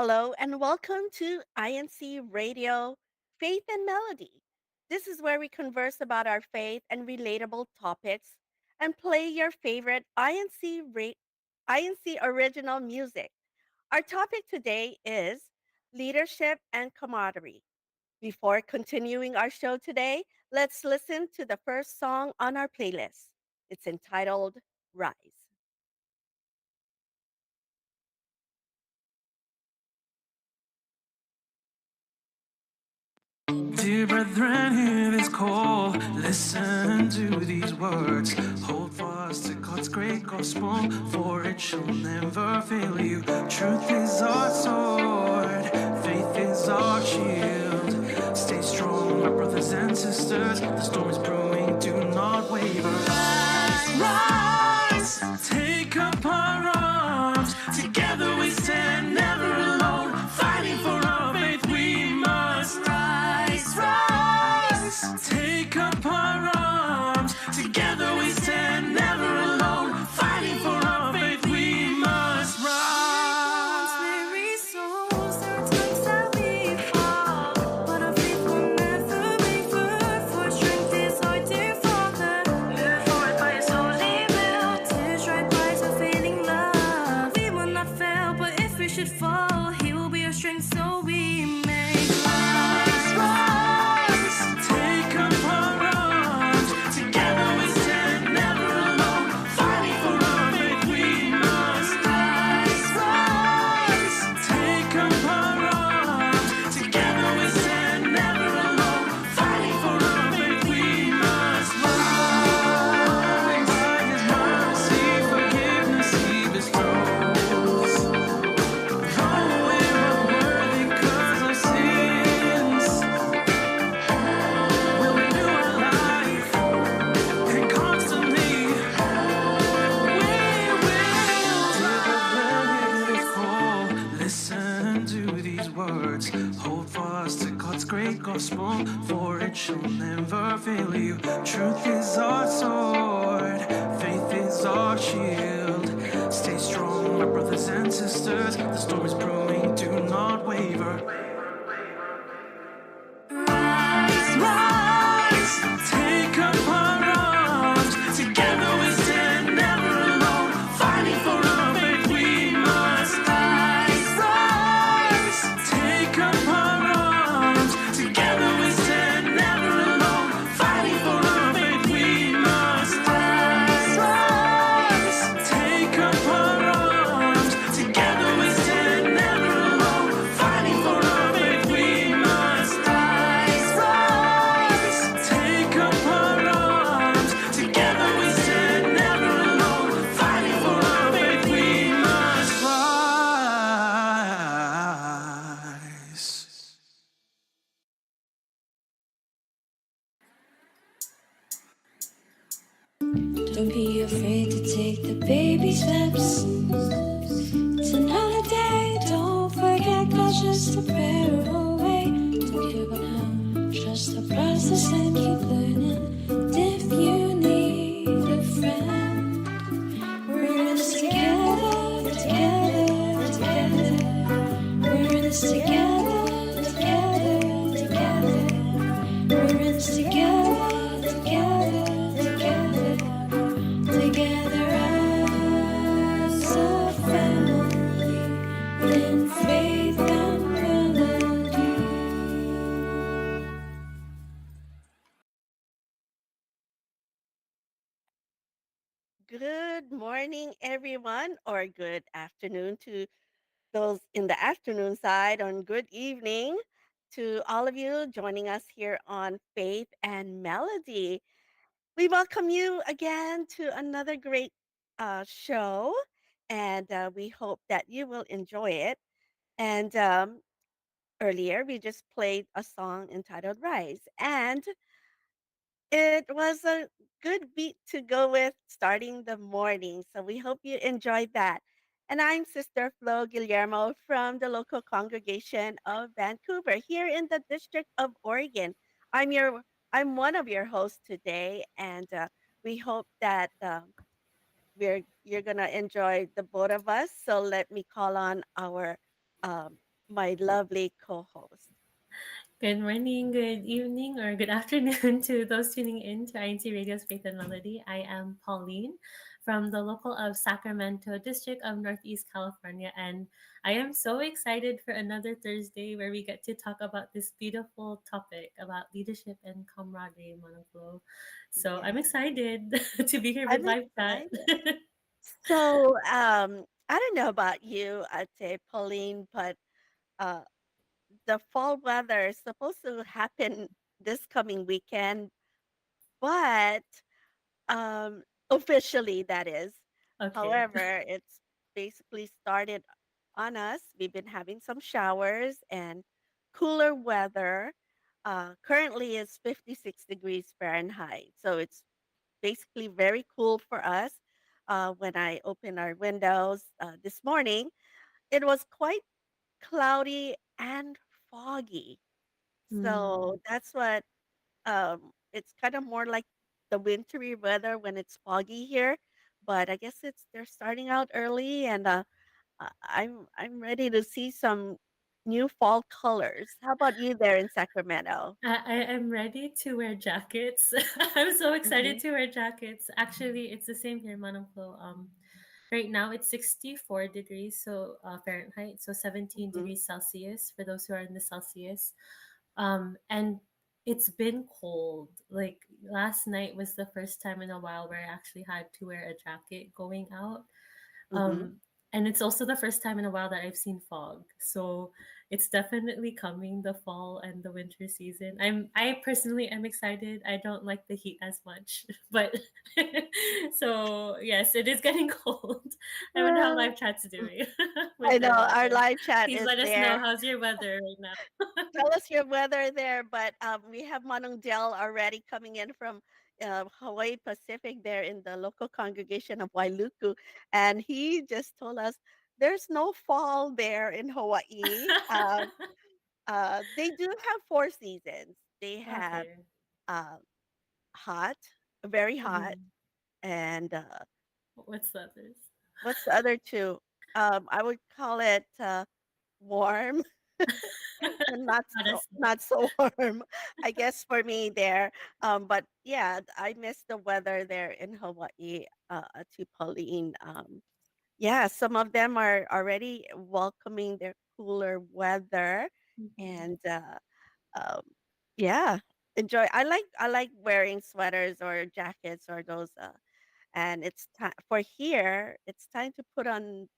Hello and welcome to INC Radio Faith and Melody. This is where we converse about our faith and relatable topics and play your favorite INC original music. Our topic today is leadership and camaraderie. Before continuing our show today, let's listen to the first song on our playlist. It's entitled Rise. Dear brethren, hear this call. Listen to these words. Hold fast to God's great gospel, for it shall never fail you. Truth is our sword, faith is our shield. Stay strong, my brothers and sisters. The storm is brewing, do not waver. Rise, take up our arms. Together we stand, never alone. Fighting for our faith, we must rise. Take up our arms. Together we stand, never alone. Fighting for our faith, we must rise. Weary souls, there are times that we fall, but our faith will never be food. For strength is our dear Father, forward by His holy will. Tears dry by His failing love. We will not fail, but if we should fall, He will be our strength, so we may Rise, take up our arms. Together we stand, never alone. Fighting for our faith, we must rise. Take up our arms. Together we stand, never alone. Fighting for our faith, we must rise. By His mercy, forgiveness He bestows. Though we're unworthy 'cause of sins, we'll renew our life, and constantly we will call. Listen to these words. Hold fast to God's great gospel, for it shall never fail you. Truth is our sword, faith is our shield. Stay strong, my brothers and sisters. The storm is brewing, do not waver. Rise, take up our arms. Together we stand, never alone. Fighting for our faith, we must rise. Take up our arms. Together we stand, never alone. Fighting for our faith, we must rise. Take up our arms. Together we stand, never alone. Fighting for our faith, we must rise. Take up our arms. Together we stand, never alone. Fighting for our faith, we must rise. Don't be afraid to take the baby steps. It's another day. Don't forget God's just a prayer away. Don't give up now. Trust the process and keep learning. And if you need a friend, we're in this together, together, together. We're in this together, together, together. We're in this together, together, together. Together as a family in faith and melody. Good morning, everyone, or good afternoon to those in the afternoon side, and good evening to all of you joining us here on Faith and Melody. We welcome you again to another great show, and we hope that you will enjoy it. And earlier, we just played a song entitled Rise, and it was a good beat to go with starting the morning. So we hope you enjoyed that. And I'm Sister Flo Guillermo from the local congregation of Vancouver here in the District of Oregon. I'm your I'm one of your hosts today, and we hope that you're gonna enjoy the both of us. So let me call on our my lovely co-host. Good morning, good evening, or good afternoon to those tuning in to INC Radio's Faith and Melody. I am Pauline from the local of Sacramento district of Northeast California, and I am so excited for another Thursday where we get to talk about this beautiful topic about leadership and camaraderie, Monoflo. So I'm Yeah, excited to be here with I'm Live Chat. excited. So, I don't know about you, I'd say, Pauline, but uh, the fall weather is supposed to happen this coming weekend, but officially, that is. Okay. However, it's basically started on us. We've been having some showers and cooler weather. Currently, it's 56 degrees Fahrenheit. So it's basically very cool for us. When I opened our windows this morning, it was quite cloudy and foggy. Mm. So that's what it's kind of more like the wintry weather when it's foggy here, but I guess they're starting out early, and I'm ready to see some new fall colors. How about you there in Sacramento? I am ready to wear jackets. I'm so excited Mhm, to wear jackets. Actually, it's the same here, Manongpo. Right now it's 64 degrees, so Fahrenheit, so 17 mhm, degrees Celsius for those who are in the Celsius. And it's been cold. Like last night was the first time in a while where I actually had to wear a jacket going out. mhm. Um, and it's also the first time in a while that I've seen fog. So it's definitely coming, the fall and the winter season. I personally am excited. I don't like the heat as much. But so yes, it is getting cold. I wonder how Uh, live chat's doing I with know the our weather. live chat Please is let us know there. how's your weather right now. Tell us your weather there, but we have Manong Del already coming in from Hawaii Pacific there in the local congregation of Wailuku, and he just told us there's no fall there in Hawaii. They do have four seasons. They have Okay. uh, hot, very hot, Mhm. and What's the others? what's the other two? I would call it warm and Not as not so warm, I guess for me there. But yeah, I miss the weather there in Hawaii, to Pauline. Yeah, some of them are already welcoming their cooler weather, Mhm. and um, yeah, enjoy. I like wearing sweaters or jackets or those. And it's time for here. It's time to put on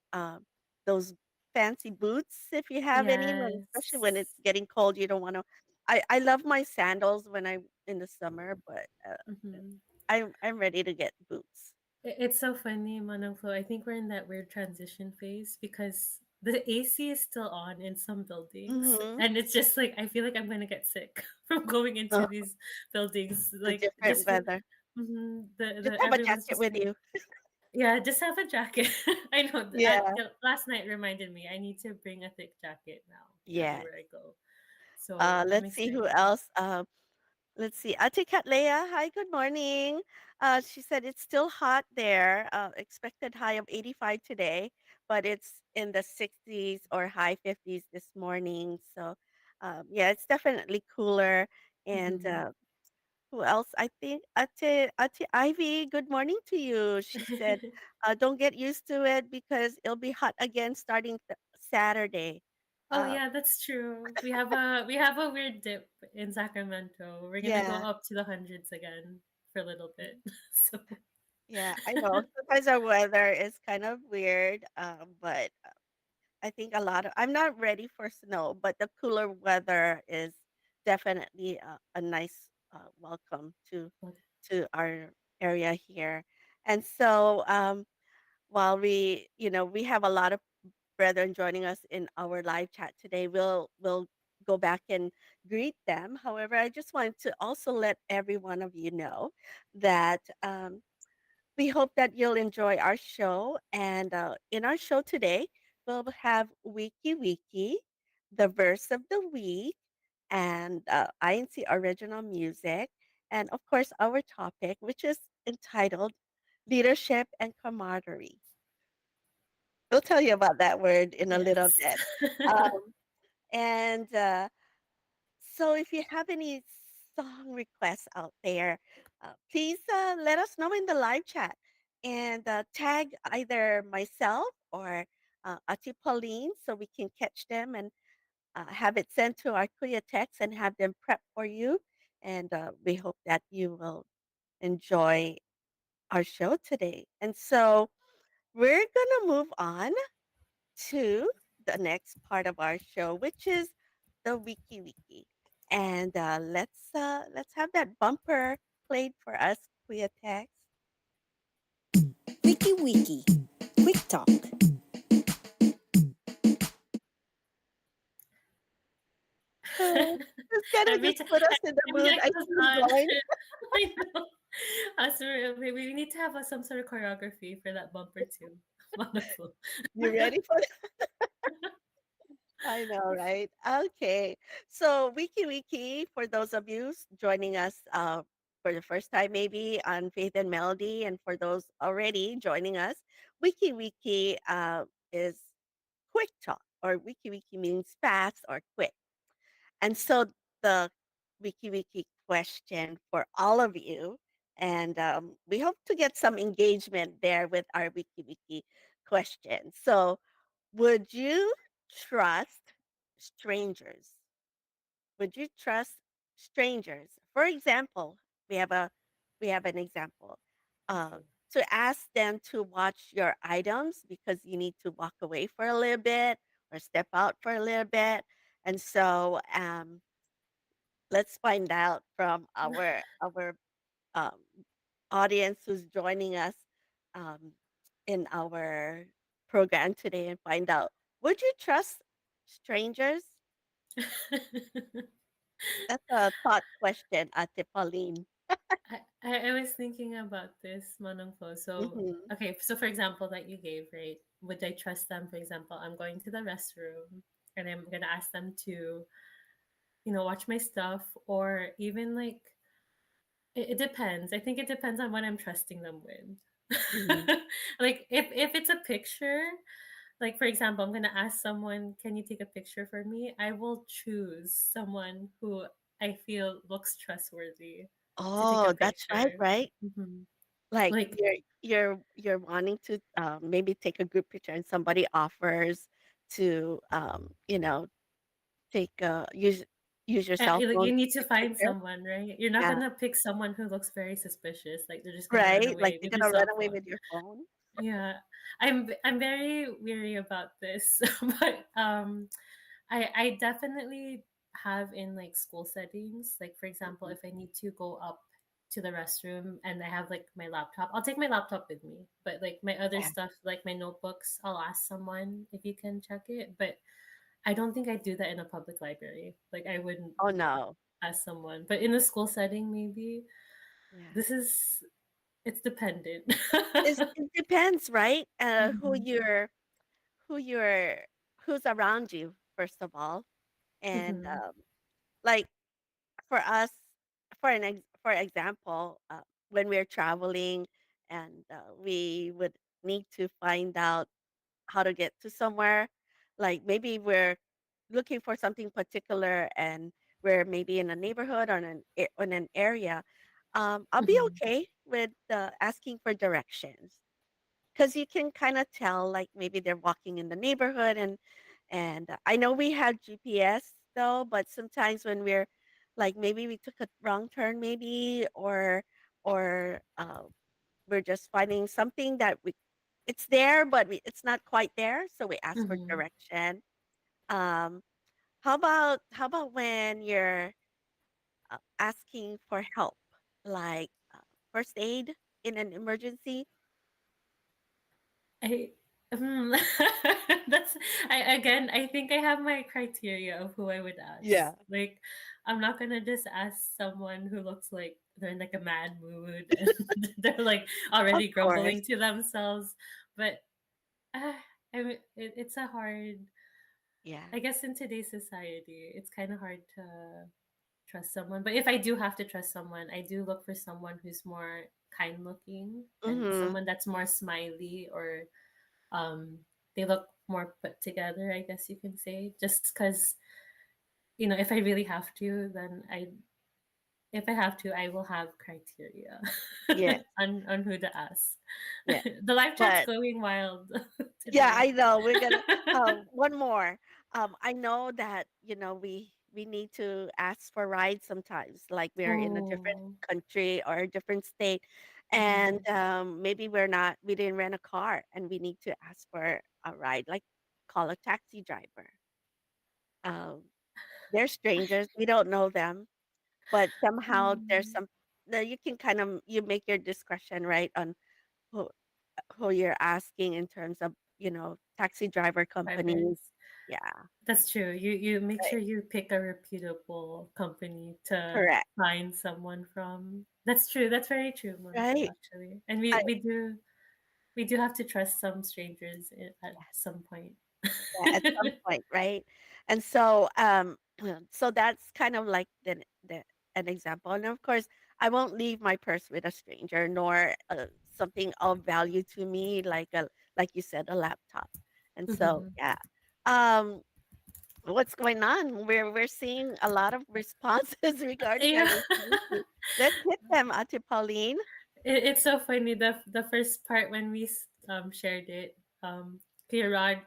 those fancy boots if you have any, especially when it's Yes. getting cold. You don't want to. I love my sandals when I'm in the summer, but Mhm. I'm ready to get boots. It's so funny, Manongflo. I think we're in that weird transition phase because the AC is still on in some buildings, Hmm. and it's just like I feel like I'm gonna get sick from going into these buildings. The Like different weather. Just the have a everyone's jacket just with like, you. yeah, just have a jacket. I know. Yeah. Last night reminded me I need to bring a thick jacket now Yes. everywhere I go. So I'm Let's see who excited. else. Let's see. Ate Leah, hi, good morning. She said it's still hot there. Expected high of 85 today, but it's in the 60s or high 50s this morning. So, yeah, it's definitely cooler. And Mhm. who else? I think Ate Ivy, good morning to you. She said, don't get used to it because it'll be hot again starting Saturday. Oh Uh, yeah, that's true. We have a weird dip in Sacramento. We're gonna go yeah. up to the hundreds again for a little bit. So Yeah, I know. Sometimes our weather is kind of weird, but I think a lot of I'm not ready for snow, but the cooler weather is definitely a nice welcome to our area here. And so, while we have a lot of brethren joining us in our live chat today, we'll go back and greet them. However, I just wanted to also let every one of you know that. We hope that you'll enjoy our show. And in our show today, we'll have WikiWiki, the verse of the week, and INC original music. And of course, our topic, which is entitled Leadership and Camaraderie. We'll tell you about that word in a little yes. bit. Um, And so if you have any song requests out there, please let us know in the live chat and tag either myself or Ati Pauline so we can catch them and have it sent to our Kuya text and have them prep for you. And we hope that you will enjoy our show today. And so we're going to move on to the next part of our show, which is the WikiWiki. And let's have that bumper played for us, Kuya Tex. WikiWiki. Quick Talk. Oh, it's gonna Every just time, put us in the every time mood. it I goes see you on, going. I know. So we need to have some sort of choreography for that bumper too. Wonderful. You ready for I know, right? Okay. So, WikiWiki, for those of you joining us for the first time, maybe on Faith and Melody, and for those already joining us, WikiWiki is quick talk, or WikiWiki means fast or quick. And so, the WikiWiki question for all of you, and we hope to get some engagement there with our WikiWiki question. So, would you trust strangers? Would you trust strangers? For example, we have a we have an example. Uh, Okay. to ask them to watch your items because you need to walk away for a little bit or step out for a little bit. And so let's find out from our um, audience who's joining us um, in our program today and find out, would you trust strangers? That's a thought question, Ate Pauline. I was thinking about this, Manong Po. So, Mhm. okay, so for example, that you gave, right? Would I trust them? For example, I'm going to the restroom and I'm gonna ask them to, watch my stuff, or even like it depends. I think it depends on what I'm trusting them with. Mhm. Like if it's a picture, like for example, I'm gonna ask someone, "Can you take a picture for me?" I will choose someone who I feel looks trustworthy to take a Oh, that's right, picture. right? Hmm. Like Like, you're wanting to maybe take a group picture and somebody offers to take use your cell like phone you to need to take find pictures. someone, right? You're not Yeah, gonna pick someone who looks very suspicious. Like they're just gonna run right? Like away you're with your gonna run cell away phone. with your phone. Yeah, I'm very weary about this, but I definitely have in like school settings. Like for example, Mhm. if I need to go up to the restroom and I have like my laptop, I'll take my laptop with me. But like my other Yeah. stuff, like my notebooks, I'll ask someone if you can check it. But I don't think I'd do that in a public library. Like I wouldn't Oh no. ask someone. But in a school setting, maybe Yeah. this is it's dependent. It depends, right? Mhm. Who you're who's around you, first of all. And Mhm. like for us, for example, when we're traveling and we would need to find out how to get to somewhere, like maybe we're looking for something particular and we're maybe in a neighborhood or in an area, I'll be Mhm. okay with asking for directions. 'Cause you can kinda tell, like, maybe they're walking in the neighborhood and I know we have GPS though, but sometimes when we're like, maybe we took a wrong turn maybe or we're just finding something that we it's there, but it's not quite there, so we ask for Mhm. direction. Um, how about when you're, asking for help, like, first aid in an emergency? I hmm, that's I think I have my criteria of who I would ask. Yeah, Like I'm not gonna just ask someone who looks like they're in like a mad mood and they're like of already course. grumbling to themselves. But uh, it's a hard. Yeah. I guess in today's society, it's kind of hard to trust someone. But if I do have to trust someone, I do look for someone who's more kind looking and Mhm. someone that's more smiley, or um they look more put together, I guess you can say, just because if I really have to, then if I have to, I will have criteria Yeah, on who to ask. yeah. The live chat's But going wild yeah, today. I know. We're gonna one more. I know that, we need to ask for rides sometimes, like we're in a different Oh. country or a different state, and Mhm. maybe we didn't rent a car and we need to ask for a ride, like call a taxi driver. Um, they're strangers. We don't know them, but somehow there's Mm. some that you can kind of you make your discretion, right, on who who you're asking in terms of, taxi driver companies. Drivers. Yeah, That's true. You make right. sure you pick a reputable company to Correct. find someone from. That's true. That's very true, Monica, Right. actually. And I we do have to trust some strangers at Yeah, some point. yeah, at some point, right? And so, so that's kind of like the an example. And of course, I won't leave my purse with a stranger, nor something of value to me, like you said, a laptop. And so, Mhm. yeah. What's going on? We're seeing a lot of responses regarding our Yeah. wiki. Let's hit them, Ate Pauline. It's so funny. The first part when we shared it, Kuya Rod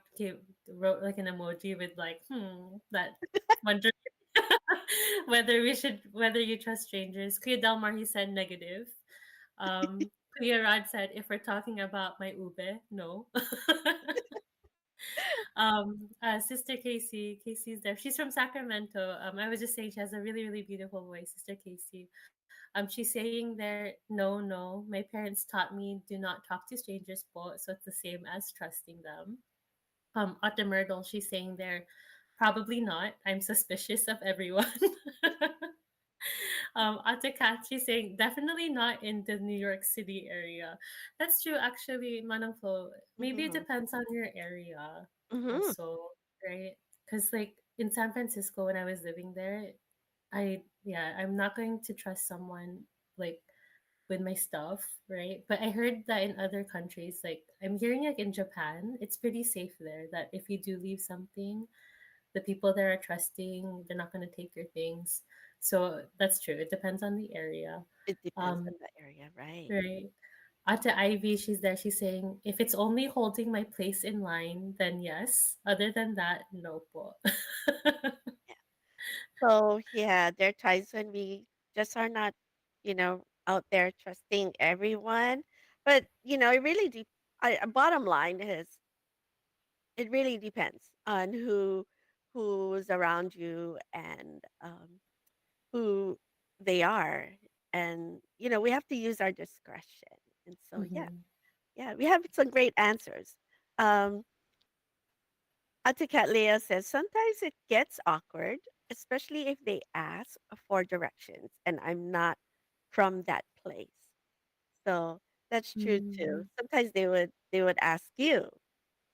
wrote like an emoji with like that wondering whether you trust strangers. Kuya Delmar, he said negative. Kuya Rod said if we're talking about my ube, no. Sister Casey's there. She's from Sacramento. I was just saying she has a really really beautiful voice, Sister Casey. She's saying there, no, no. My parents taught me do not talk to strangers, po, so it's the same as trusting them. Ate Myrtle, she's saying there, probably not. I'm suspicious of everyone. Ate Kat, she's saying definitely not in the New York City area. That's true, actually, Manang Flo. Maybe it Mm-hmm. depends on your area, Mm-hmm. also, right? Because like in San Francisco, when I was living there, I'm not going to trust someone like with my stuff, right? But I heard that in other countries, like I'm hearing like in Japan, it's pretty safe there that if you do leave something, the people there are trusting, they're not going to take your things. So that's true. It depends on the area. It depends on Um, the area, right? right. Ate Ivy, she's there. She's saying, if it's only holding my place in line, then yes. Other than that, no po. Yeah. So yeah, there are times when we just are not, out there trusting everyone. But it really bottom line is it really depends on who's around you and who they are. And we have to use our discretion. And so yeah, Mhm. yeah, we have some great answers. Um, Atikat Leah says sometimes it gets awkward, especially if they ask for directions and I'm not from that place. So that's true too. Mm. Sometimes they would ask you,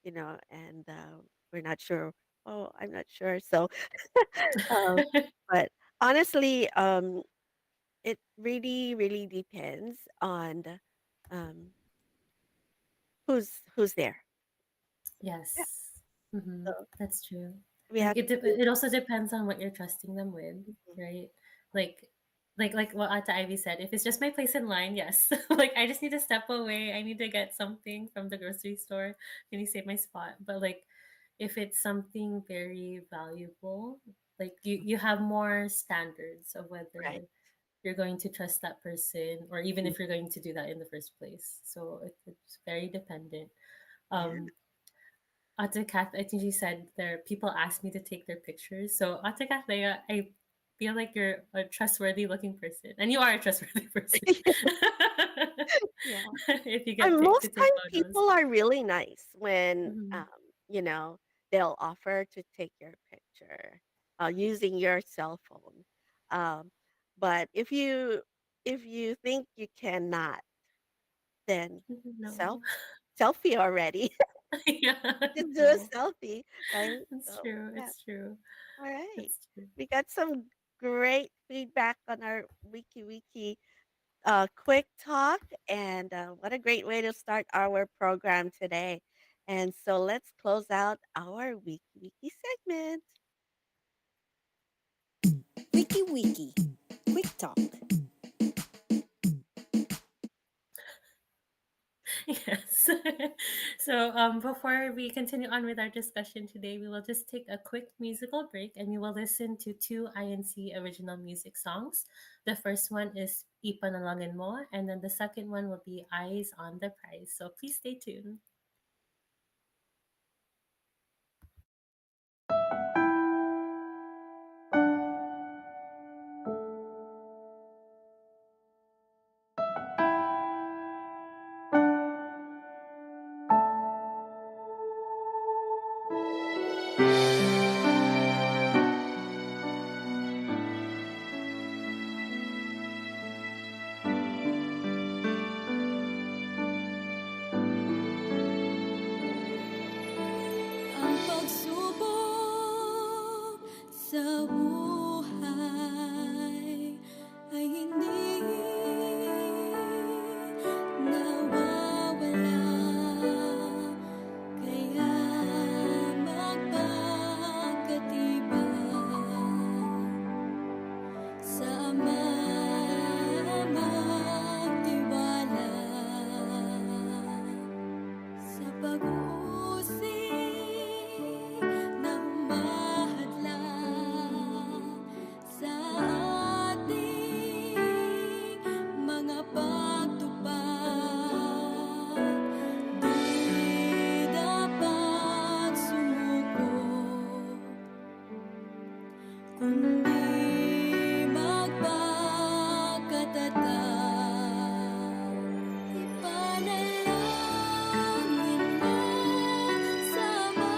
and we're not sure. Oh, I'm not sure. So, um, but honestly, it really, really depends on um, who's there. Yeah. Yes. So That's true. we Like have to. it also depends on what you're trusting them with, right? Like like what Ata Ivy said, if it's just my place in line, yes. Like I just need to step away. I need to get something from the grocery store. Can you save my spot? But like if it's something very valuable, like you have more standards of Right. whether you're going to trust that person or even Mhm. if you're going to do that in the first place. So it's very dependent. Yeah. Um, Ate Kath, I think she said there people ask me to take their pictures. So Ate Kath, I feel like you're a trustworthy looking person, and you are a trustworthy person. Yeah. If you get And picked to most take time photos. people are really nice when Mhm. you know they'll offer to take your picture using your cell phone. Um, but if you think you cannot, then self No. selfie already. Yeah, Just do a no. selfie, right? It's So true. yeah. It's true. All right. It's true. We got some great feedback on our WikiWiki quick talk, and what a great way to start our program today. And so let's close out our WikiWiki segment. WikiWiki. Quick Talk. Yes. So, before we continue on with our discussion today, we will just take a quick musical break and we will listen to two INC original music songs. The first one is Ipanalangin Mo, and then the second one will be Eyes on the Prize. So, please stay tuned. Ang pagsubok sa buhay ay hindi nawawala, kaya magpagkatibay sa Ama magtiwala. Sa pag-uusig na humahadlang sa ating mga pagtupad, di dapat sumuko, kundi magpakatatag. Ipanalangin mo sa Ama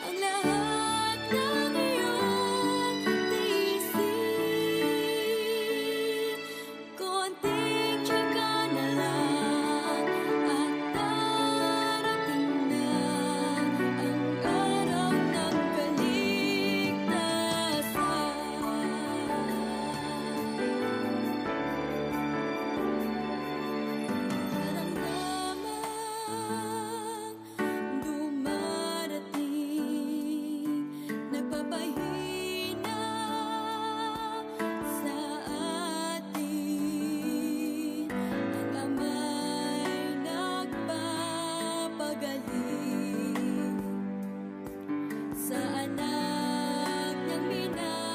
ang lahat ng iyong tiisin. Konting tiyaga na lang at darating na ang araw ng kaligtasan. Dumarating, nagpapahina sa atin. Ang Ama'y nagpapagaling sa anak niyang minamahal.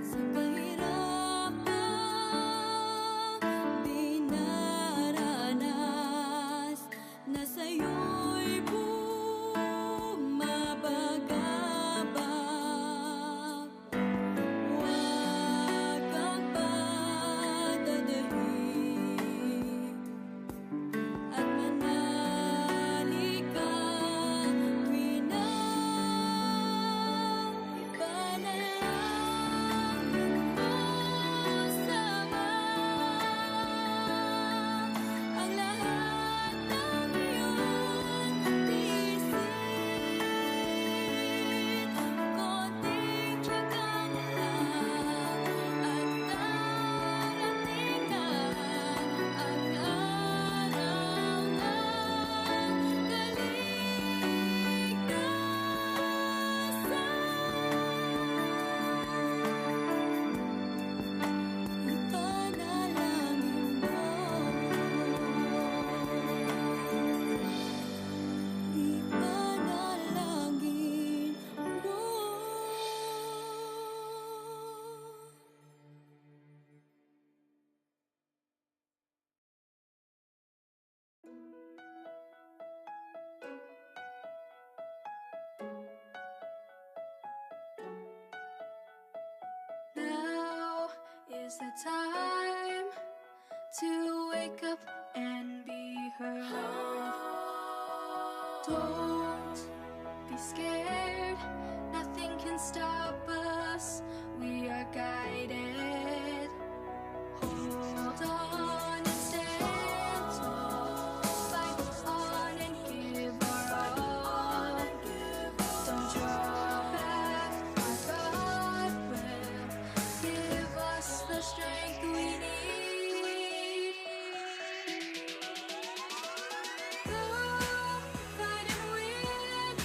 Sa kahirapang dinaranas, na sa'yo'y bumabagabag. Huwag kang padadahin at manali ka tuwing na ipanalangin mo sa Ama ang lahat ng iyong tiisin. Konting tiyaga na lang at darating na ang araw ng kaligtasan. Ipanalangin mo. Ipanalangin mo. Now is the time to wake up and be heard. Don't be scared, nothing can stop us. We are guided. Hold on and stand tall. Fight on and give our all. Don't draw back, our God will give us the strength we need. Go, fight and win.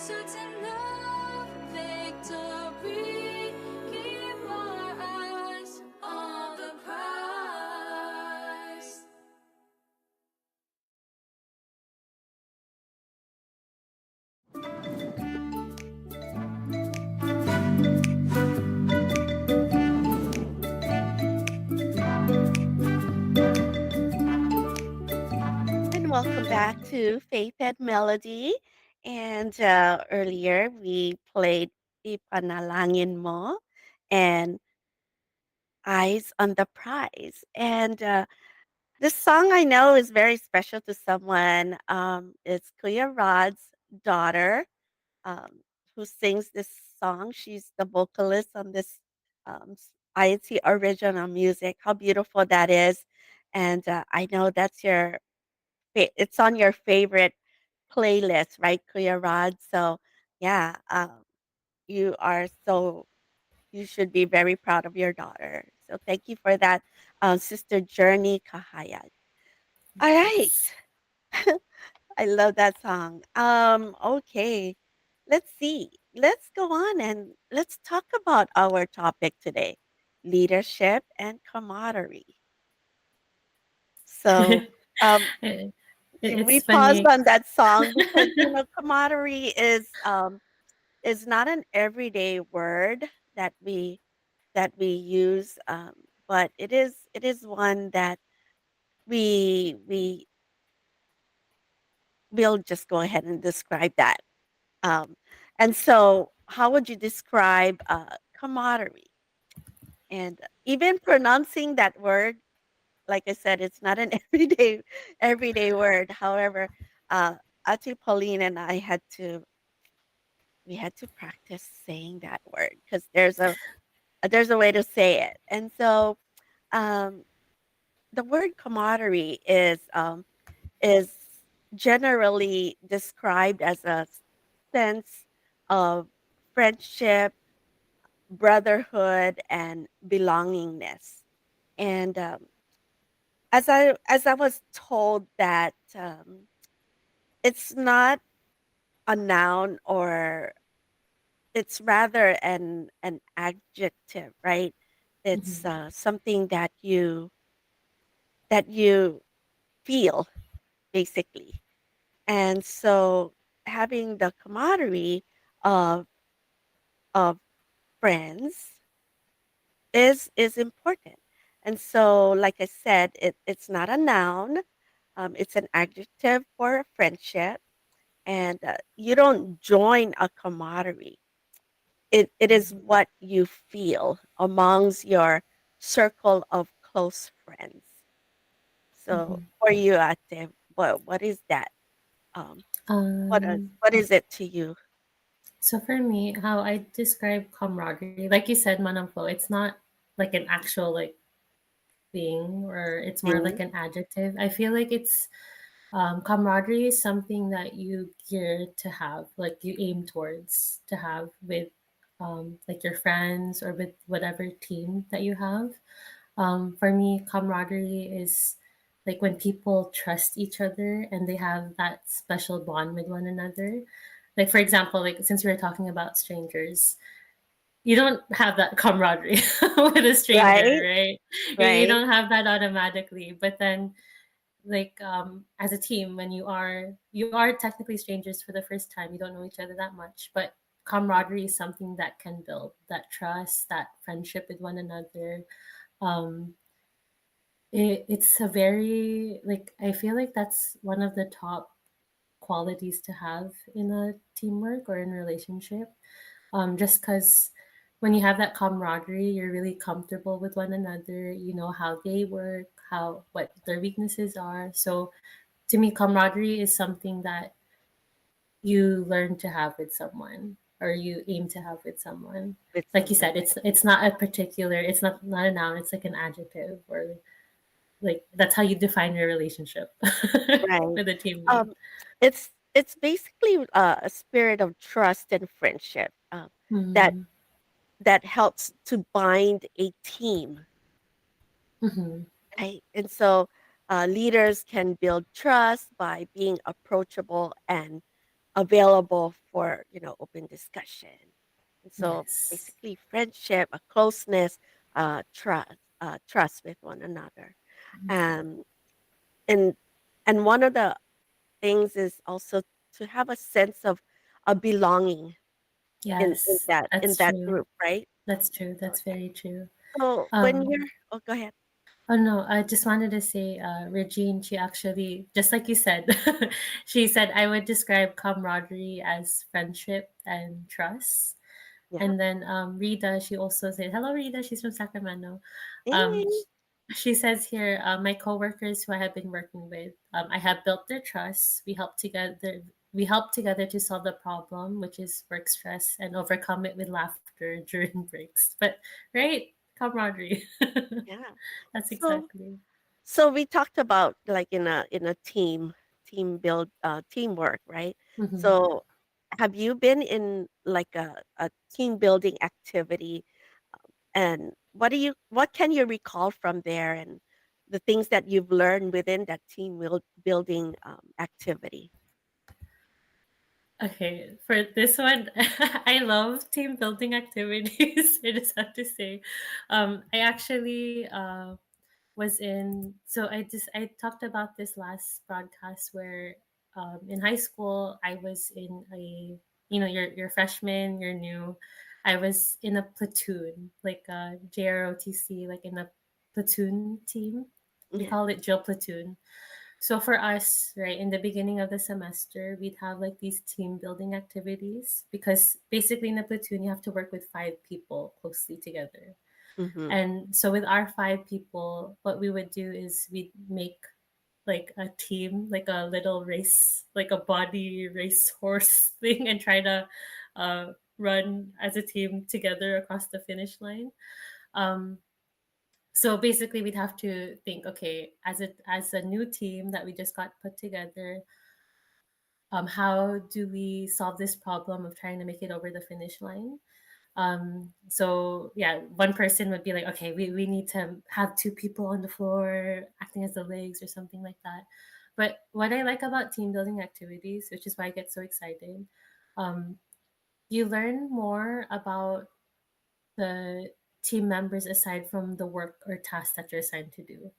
certain of victory. Keep our eyes on the prize. And welcome back to Faith and Melody. And earlier we played Ipanalangin Mo and Eyes on the Prize. And this song I know is very special to someone. It's Kuya Rod's daughter um, who sings this song. She's the vocalist on this INC original music. How beautiful that is. And I know that's it's on your favorite playlist, right, Kuya Rod? So, yeah, you are so, you should be very proud of your daughter. So, thank you for that, Sister Journey Kahayat. All right. Yes. I love that song. Okay. Let's see. Let's go on and let's talk about our topic today, leadership and camaraderie. So, um, It- we it's paused funny. on that song because camaraderie is not an everyday word that we use, but it is one that we we'll just go ahead and describe that. Um, and so, how would you describe camaraderie? And even pronouncing that word, like I said, it's not an everyday word. However, uh, Ati Pauline and I had to practice saying that word because there's a way to say it. And so, um, the word camaraderie is generally described as a sense of friendship, brotherhood, and belongingness. And as I was told that it's not a noun, or it's rather an adjective, right? It's Mhm. something that you feel basically. And so having the camaraderie of of friends is important. And so, like I said, it's not a noun. It's an adjective for a friendship, and you don't join a camaraderie. It is what you feel amongst your circle of close friends. So Mhm. for you, Ate, what is that? Um, Um, what is it to you? so for me, how I describe camaraderie, like you said, manampo, it's not like an actual like thing, or it's more like Thing, an adjective. I feel like it's camaraderie is something that you gear to have, like you aim towards to have with like your friends or with whatever team that you have. For me, camaraderie is like when people trust each other and they have that special bond with one another. Like for example, like since we were talking about strangers, you don't have that camaraderie with a stranger, right? right? You Right? don't have that automatically. But then like as a team, when you are technically strangers for the first time, you don't know each other that much, but camaraderie is something that can build that trust, that friendship with one another. um it's a very like I feel like that's one of the top qualities to have in a teamwork or in a relationship. Just because when you have that camaraderie, you're really comfortable with one another. You know how they work, how what their weaknesses are. So to me, camaraderie is something that you learn to have with someone, or you aim to have with someone. With Like you someone, said, it's not a particular, it's not a noun, it's like an adjective, or like that's how you define your relationship right? with a teammate. Um, it's basically a spirit of trust and friendship that Mm-hmm. that helps to bind a team, Mm-hmm. right? And so leaders can build trust by being approachable and available for, open discussion. And so Yes. basically friendship, a closeness, trust with one another. Um, and and one of the things is also to have a sense of a belonging in Yes, that in that's that true. group, right? That's true. So That's very true. so when Um, you're oh, go ahead. oh no, I just wanted to say, Regine, she actually, just like you said, she said, I would describe camaraderie as friendship and trust. Yeah. And then Rita, she also said, hello, Rita, she's from Sacramento. Um, Hey. she says here, my coworkers who I have been working with, I have built their trust. We help together to solve the problem, which is work stress, and overcome it with laughter during breaks. But right, camaraderie. Yeah. That's So exactly. so we talked about like in a teamwork, right? Hmm. So have you been in like a team building activity, and what can you recall from there, and the things that you've learned within that building activity? Okay, for this one, I love team building activities. I just have to say, I actually was in. So I talked about this last broadcast where, in high school I was in a, you're freshman, you're new. I was in a platoon, like a JROTC, like in a platoon team. We Yeah. call it drill platoon. So for us, right, in the beginning of the semester, we'd have like these team building activities because basically in a platoon you have to work with five people closely together. Mhm. And so with our five people, what we would do is we'd make like a team, like a little race, like a body race horse thing, and try to uh, run as a team together across the finish line. Um, so basically we'd have to think, okay, as a new team that we just got put together, how do we solve this problem of trying to make it over the finish line? So yeah, one person would be like, okay, we need to have two people on the floor acting as the legs or something like that. But what I like about team building activities, which is why I get so excited, um, you learn more about the team members aside from the work or task that you're assigned to do.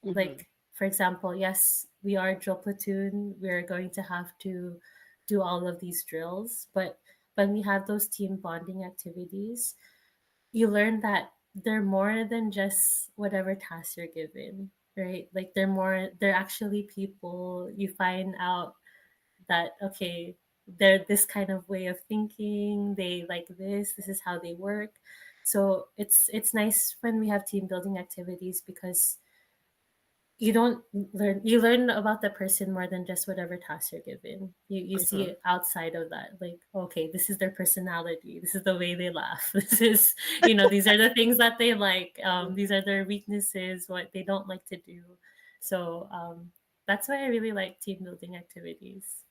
Mhm. Like, for example, yes, we are drill platoon. We're going to have to do all of these drills, but when we have those team bonding activities, you learn that they're more than just whatever task you're given, right? Like they're actually people. You find out that, okay, they're this kind of way of thinking, they like this is how they work. So it's nice when we have team building activities because you don't learn you learn about the person more than just whatever task you're given. You see Mhm. it outside of that, like, okay, this is their personality, this is the way they laugh, this is, these are the things that they like, Mhm. these are their weaknesses, what they don't like to do. So that's why I really like team building activities.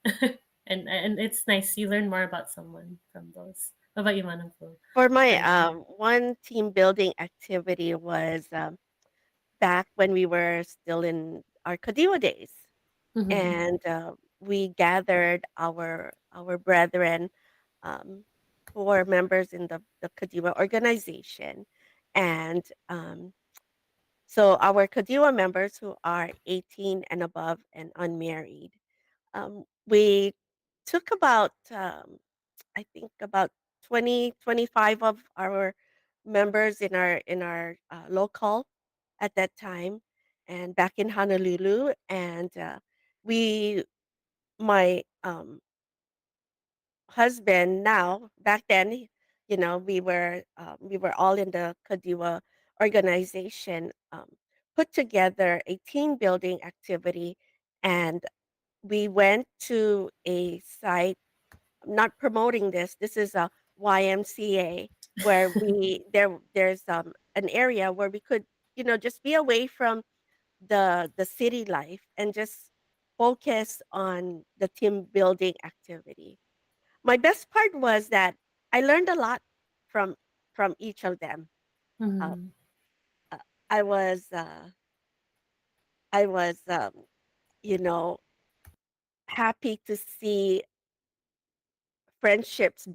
And it's nice, you learn more about someone from those. What about you, Manangful? For my Friendship. one team building activity was back when we were still in our Kadiwa days, Mm-hmm. and we gathered our brethren, um, who are members in the Kadiwa organization, and so our Kadiwa members who are 18 and above and unmarried, we took about I think about 20-25 of our members in our local at that time, and back in Honolulu, and we my husband now back then, we were all in the Kadiwa organization, put together a team building activity, and we went to a site. I'm not promoting this. This is a YMCA where there's an area where we could, just be away from the city life and just focus on the team building activity. My best part was that I learned a lot from each of them. Uh, Mm-hmm. uh, I was I was you know happy to see friendships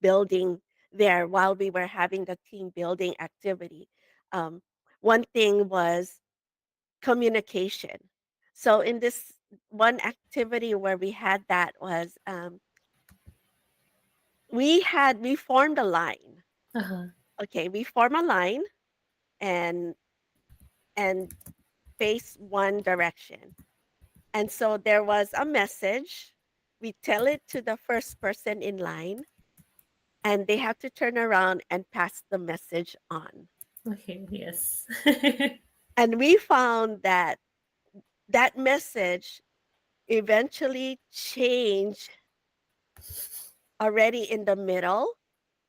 building there while we were having the team building activity. Um, one thing was communication. So in this one activity where we had that was we formed a line. Uh-huh. Okay, we form a line and and face one direction. And so there was a message. We tell it to the first person in line, and they have to turn around and pass the message on. Okay, yes. And we found that that message eventually changed already in the middle.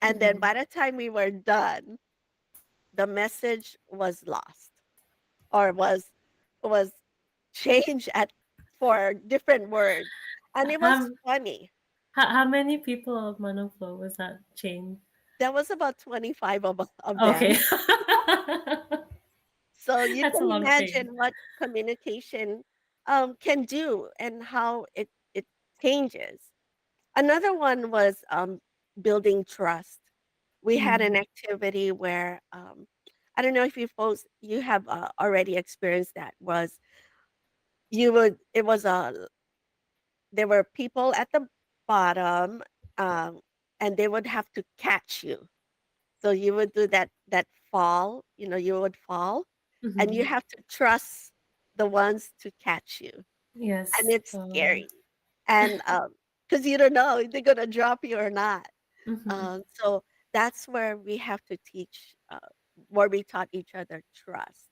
And then Mhm. by the time we were done, the message was lost or was changed at for different words. And it was How, funny. how many people of Monoflow was that chain? There was about 25 of them. Okay. So you That's a can long chain. imagine what communication can do and how it changes. Another one was building trust. We had an Mm. activity where I don't know if you folks you have already experienced that was you would it was a there were people at the bottom um, and they would have to catch you. So you would do that fall, you would fall and you Mhm. have to trust the ones to catch you. And Yes. it's scary. And because you don't know if they're gonna drop you or not. Mhm. So that's where we have to teach, where we taught each other trust.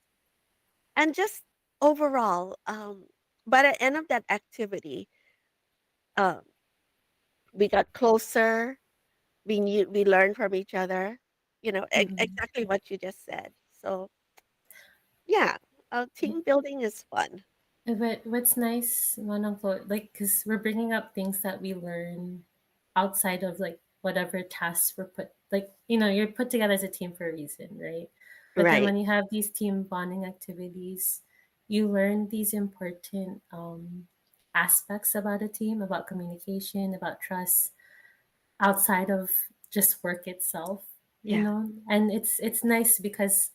And just overall, by the end of that activity, um, we got closer. We learned from each other. Mhm. Exactly what you just said. So yeah, team building is fun. But what's nice, Manangko, like, because we're bringing up things that we learn outside of like whatever tasks were put, like, you're put together as a team for a reason, right? But then Right. when you have these team bonding activities, you learn these important aspects about a team, about communication, about trust, outside of just work itself, Yeah. and it's nice because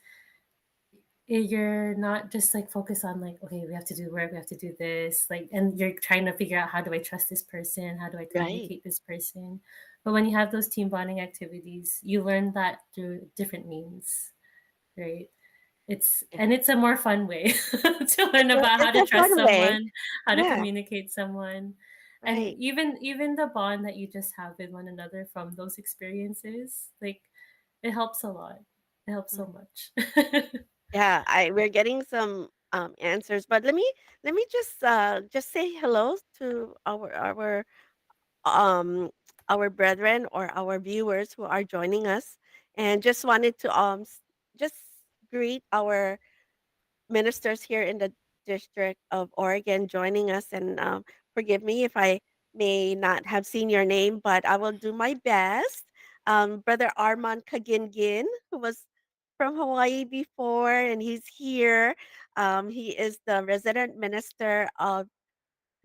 you're not just like focused on like, okay, we have to do work, we have to do this, like, and you're trying to figure out, how do I trust this person, how do I Right. communicate this person. But when you have those team bonding activities, you learn that through different means, right? Yeah. It's a more fun way to learn about how It's to a trust fun way. someone, how to Yeah. communicate someone. And Right. even the bond that you just have with one another from those experiences, like, it helps a lot, it helps so Mm. much. Yeah. We're getting some answers, but let me just say hello to um our brethren or our viewers who are joining us, and just wanted to just greet our ministers here in the District of Oregon joining us. And forgive me if I may not have seen your name, but I will do my best. Brother Armand Kagingin, who was from Hawaii before, and he's here. He is the resident minister of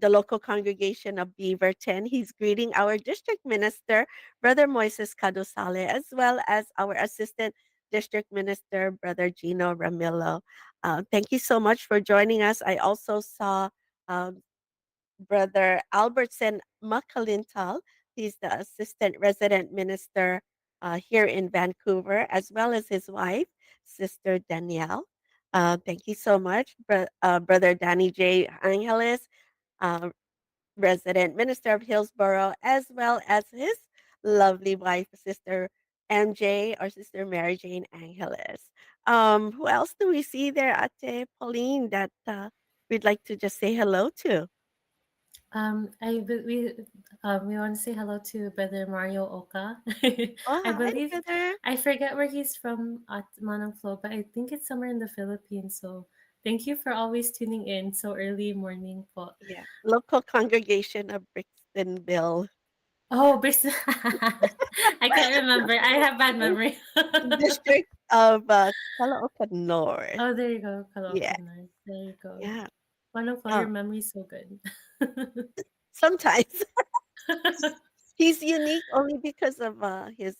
the local congregation of Beaverton. He's greeting our district minister, Brother Moises Cadosale, as well as our assistant district minister, Brother Gino Ramillo. Thank you so much for joining us. I also saw um, Brother Albertson Makalintal. He's the assistant resident minister here in Vancouver, as well as his wife, Sister Danielle. Thank you so much, Brother Danny J. Angeles, uh, resident minister of Hillsborough, as well as his lovely wife, Sister MJ or Sister Mary Jane Angeles. Who else do we see there, Ate Pauline, that we'd like to just say hello to? I we want to say hello to Brother Mario Oka. Oh, I hi, believe, brother. I forget where he's from at Manang Flow, but I think it's somewhere in the Philippines. So thank you for always tuning in so early morning po. Yeah, local congregation of Brixtonville, Oh, I can't remember. I have bad memory. district of Caloocan North. Oh, there you go, Yeah, Caloocan North. There you go. yeah. Manang Flow, Oh, your memory's so good. sometimes. He's unique only because of his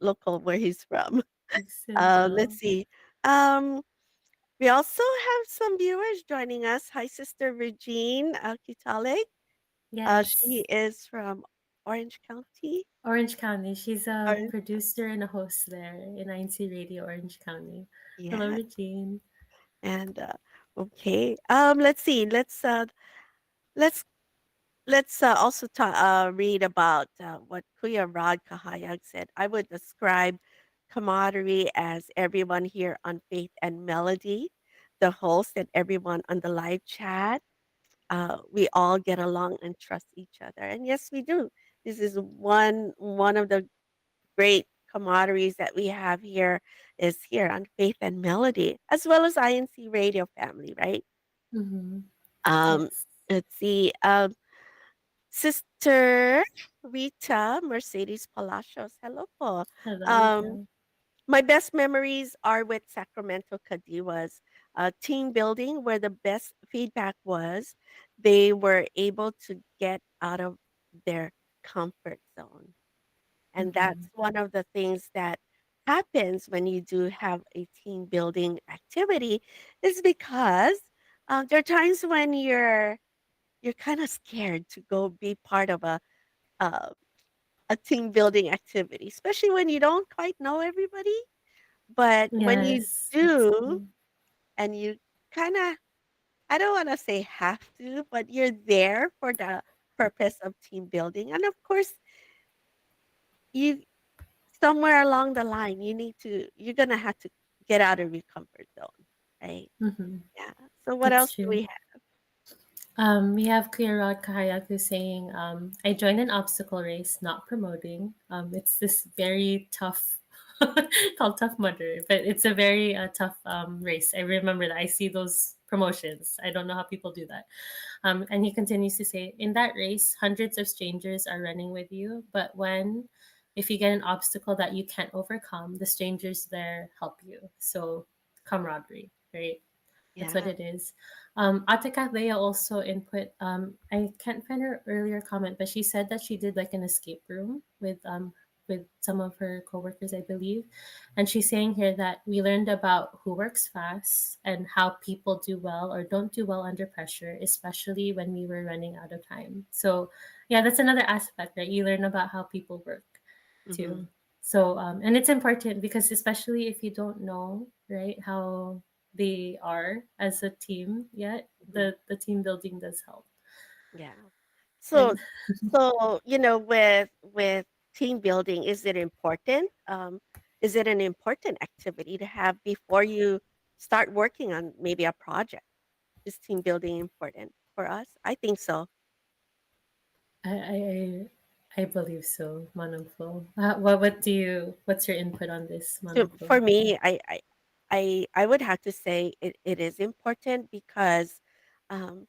local where he's from. Let's Simple. see. Um, we also have some viewers joining us. Hi, Sister Regine Kitale. She Yes. is from Orange County. Orange County. She's a Orange, producer and a host there in INCRadio Orange County. Hello, yeah, Regine. and okay. Let's see. Let's also read about what Kuya Rod Kahayag said. I would describe camaraderie as everyone here on Faith and Melody, the host, and everyone on the live chat. We all get along and trust each other, and yes, we do. This is one of the great camaraderies that we have here is here on Faith and Melody, as well as INC Radio family, right? Mm-hmm. Um, Yes. let's see. Sister Rita Mercedes Palacios. Hello po. Hello, Um, Rita. my best memories are with Sacramento Kadiwas team building, where the best feedback was they were able to get out of their comfort zone. And Mm-hmm. that's one of the things that happens when you do have a team building activity is because there are times when you're kind of scared to go be part of uh, a team building activity, especially when you don't quite know everybody. But when you Yes, that's do, true. and you kind of, I don't want to say have to, but you're there for the purpose of team building. And of course, you somewhere along the line, you're going to have to get out of your comfort zone, right? Mm-hmm. Yeah. So what That's else do true. we have? We have Kuya Kahayaku saying, I joined an obstacle race, not promoting. It's this very tough, called Tough Mudder, but it's a very tough race. I remember that. I see those promotions. I don't know how people do that. And he continues to say, in that race, hundreds of strangers are running with you, but if you get an obstacle that you can't overcome, the strangers there help you. So, camaraderie, right? That's what Yeah. it is. Atika Leia also input. I can't find her earlier comment, but she said that she did like an escape room with some of her coworkers, I believe, and she's saying here that we learned about who works fast and how people do well or don't do well under pressure, especially when we were running out of time. So, yeah, that's another aspect that you learn about how people work Hmm. too. So, and it's important because especially if you don't know, right, how they are as a team yet, Hmm. the team building does help. Yeah. And So, with team building, is it important? Is it an important activity to have before you start working on maybe a project? Is team building important for us? I think so. I believe so, Manongflo. What's your input on this, So Manongflo? for me, I would have to say it is important because um,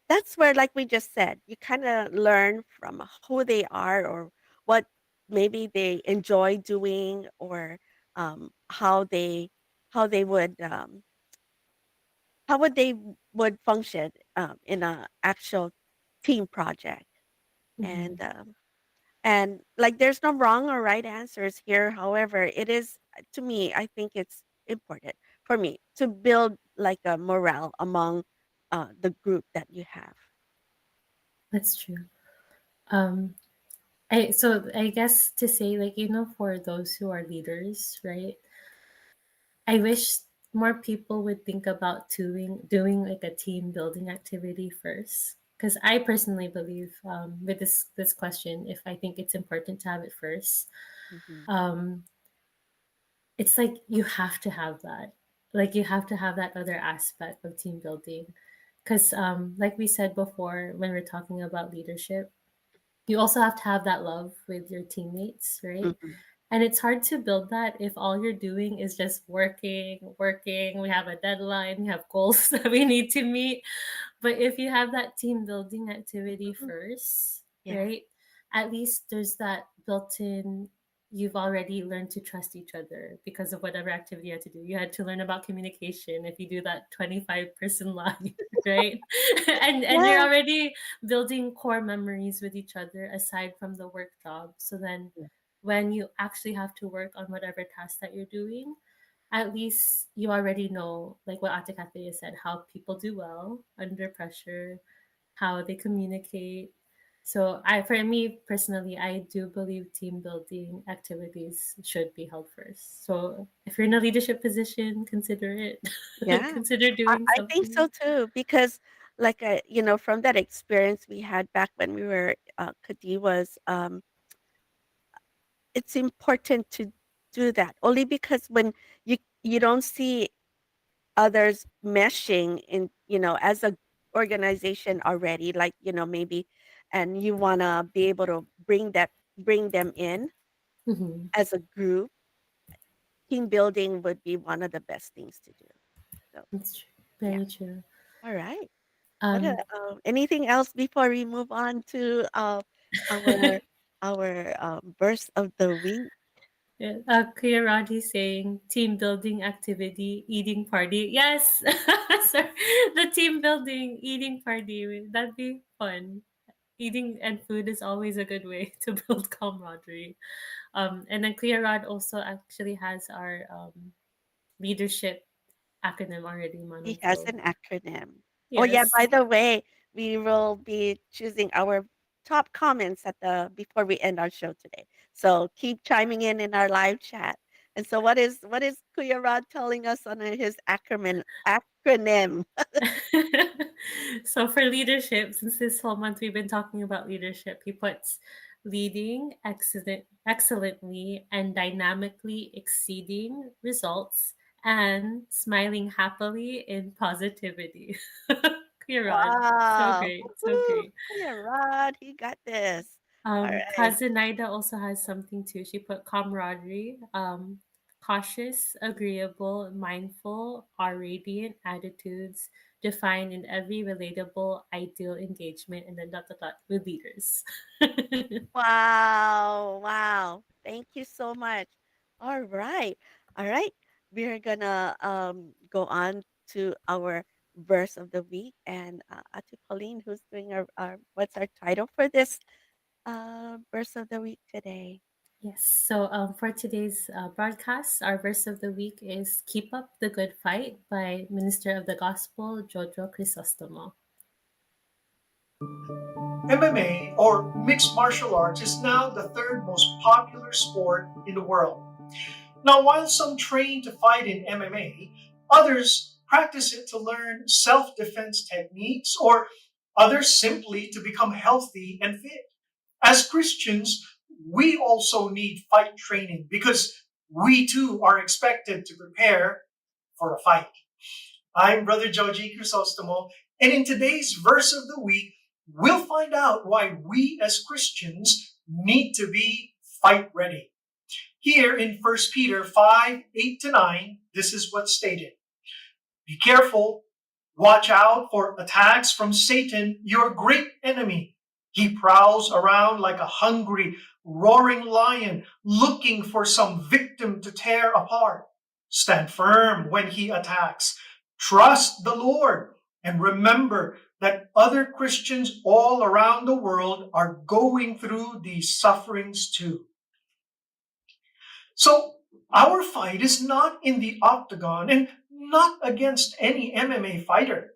that's where, like we just said, you kind of learn from who they are or what maybe they enjoy doing or how they would how would they would function in a actual team project Mm-hmm. and like there's no wrong or right answers here. However, it is to me, I think it's important for me to build like a morale among the group that you have. That's true. Um, I guess to say like for those who are leaders, right? I wish more people would think about doing like a team building activity first. Because I personally believe with this question, if I think it's important to have it first, Hmm. um, it's like you have to have that. Like you have to have that other aspect of team building. Because like we said before, when we're talking about leadership, you also have to have that love with your teammates, right? Hmm. And it's hard to build that if all you're doing is just working, working. We have a deadline, we have goals that we need to meet. But if you have that team building activity first, Yeah. right? At least there's that built in. you've already learned to trust each other because of whatever activity you had to do. You had to learn about communication if you do that 25-person line, right? And you're Yeah. already building core memories with each other aside from the work job. So then when you actually have to work on whatever task that you're doing, at least you already know, like what Ate Kathy said, how people do well under pressure, how they communicate. So for me personally, I do believe team building activities should be held first. So if you're in a leadership position, consider it. Yeah. Consider doing I think so something. too, because like, from that experience we had back when we were Kadiwas, it's important to do that only because when you don't see others meshing in, as a organization already, like, maybe, and you want to be able to bring them in Hmm. as a group. Team building would be one of the best things to do. So, It's true. yeah. Very true. All right. Um, Anything else before we move on to our verse of the week? yeah, Kuya Raji saying team building activity, eating party. Yes, sir. The team building eating party. That'd be fun. Eating and food is always a good way to build camaraderie. And then Kuya Rod also actually has our leadership acronym already, He Manong has Flo. an acronym. Oh yeah, Yes. by the way, we will be choosing our top comments at the before we end our show today. So keep chiming in our live chat. And so what is Kuya Rod telling us on his acronym? So for leadership, since this whole month we've been talking about leadership, he puts leading excellently and dynamically exceeding results and smiling happily in positivity. Kuya Rod, so Wow. great, so Woohoo! great. Kuya Rod, he got this. All right. Cousin Nida also has something too. She put camaraderie, cautious, agreeable, mindful, are radiant attitudes defined in every relatable, ideal engagement, and then dot dot dot with leaders. Wow, wow. Thank you so much. All right. All right. We're gonna go on to our verse of the week, and Ate Pauline, who's doing our what's our title for this verse of the week today? Yes. So for today's broadcast, our verse of the week is "Keep Up the Good Fight" by Minister of the Gospel Jojo Crisostomo. MMA, or mixed martial arts, is now the third most popular sport in the world. Now, while some train to fight in MMA, others practice it to learn self defense techniques, or others simply to become healthy and fit. As Christians, we also need fight training because we too are expected to prepare for a fight. I'm Brother Joji Crisostomo, and in today's verse of the week, we'll find out why we as Christians need to be fight ready. Here in 1 Peter 5 8 to 9, this is what's stated. Be careful, watch out for attacks from Satan, your great enemy. He prowls around like a hungry, roaring lion, looking for some victim to tear apart. Stand firm when he attacks. Trust the Lord and remember that other Christians all around the world are going through these sufferings too. So our fight is not in the octagon and not against any MMA fighter.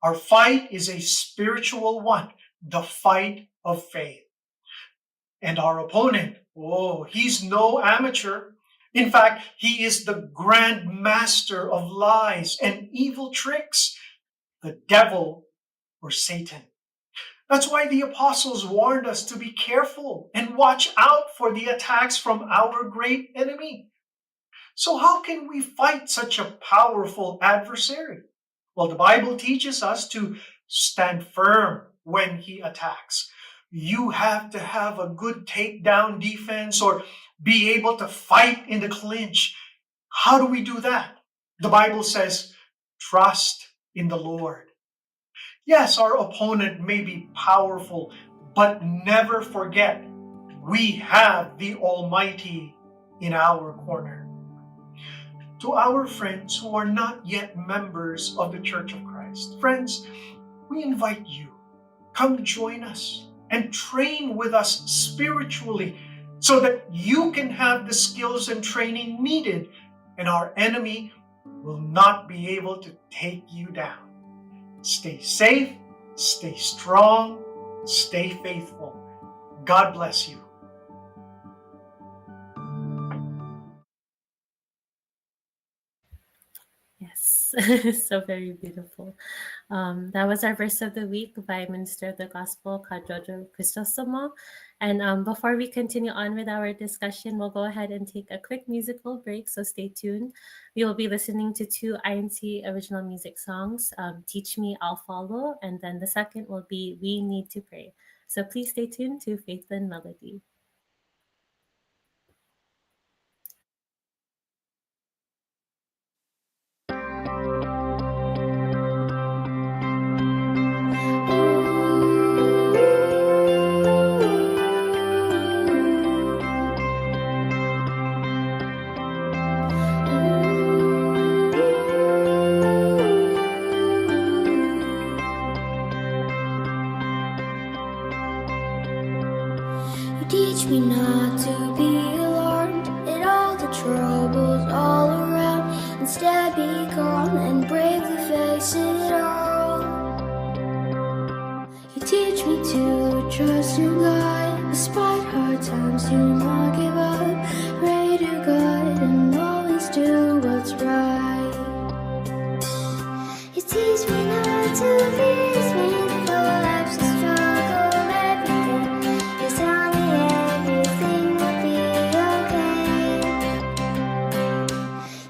Our fight is a spiritual one, the fight of faith. And our opponent, oh, he's no amateur. In fact, he is the grand master of lies and evil tricks, the devil or Satan. That's why the apostles warned us to be careful and watch out for the attacks from our great enemy. So, how can we fight such a powerful adversary? Well, the Bible teaches us to stand firm when he attacks. You have to have a good takedown defense or be able to fight in the clinch. How do we do that? The Bible says, trust in the Lord. Yes, our opponent may be powerful, but never forget we have the Almighty in our corner. To our friends who are not yet members of the Church of Christ, friends, we invite you, come join us and train with us spiritually so that you can have the skills and training needed and our enemy will not be able to take you down. Stay safe, stay strong, stay faithful. God bless you. Yes, so very beautiful. That was our verse of the week by Minister of the Gospel, Kadjojo Christosoma. And before we continue on with our discussion, we'll go ahead and take a quick musical break, so stay tuned. We will be listening to two INC original music songs, Teach Me, I'll Follow, and then the second will be We Need to Pray. So please stay tuned to Faith and Melody. You teach me not to be alarmed at all the troubles all around. Instead, be calm and bravely face it all. You teach me to trust in God, despite hard times, do not give up. Pray to God and always do what's right. You teach me not to be smitten for life's a struggle every day. You tell me everything will be okay.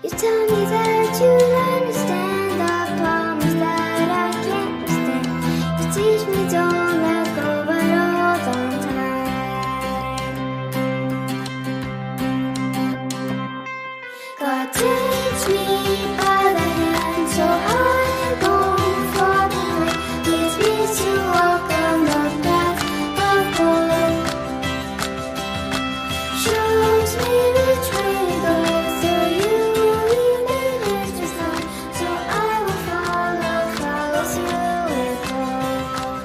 You tell me that you understand the problems that I can't withstand. You teach me don't let go but hold on tight. God takes me by the hand so I won't fall behind. Leads me to walk on the path of gold. Shows me which way to go. Through you lead me just on. So I will follow through it all.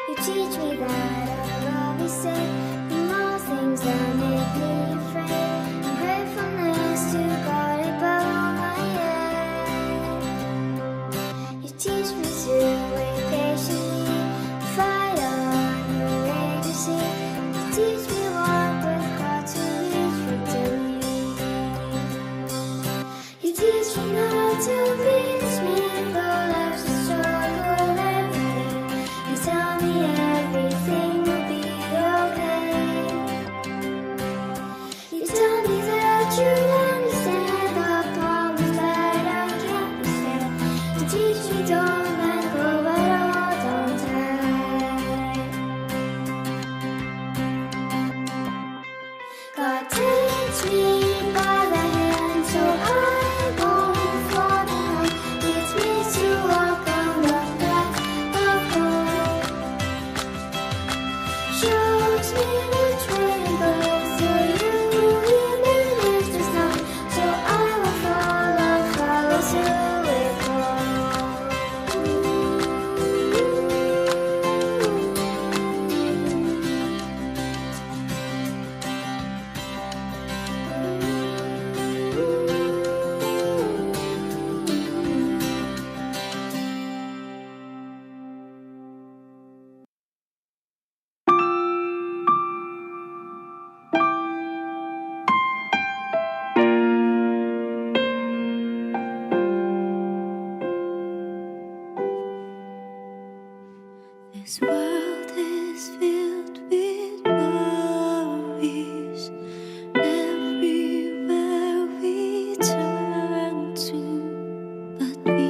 You teach me that I'll always say from all things that make me afraid. And gratefulness to God above my head. You teach me to wait patiently, fight on your way to see. You teach me walk with God to reach victory. You teach me not to be dismayed, though life's a struggle every day. You tell me everything will be okay. You tell me that you understand the problems that I can't withstand. You teach me don't let go but hold on tight. God takes me by the hand so I won't fall behind. Leads me to walk on the path of gold. Shows me which way to go. Through you lead me just on. So I will follow through it This world is filled with worries. Everywhere we turn to, but we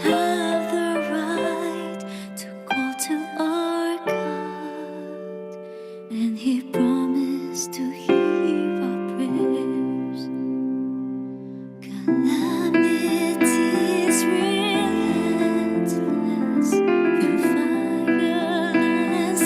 have the right to call to our God, and He promised to hear our prayers. Calamities relentless, through violence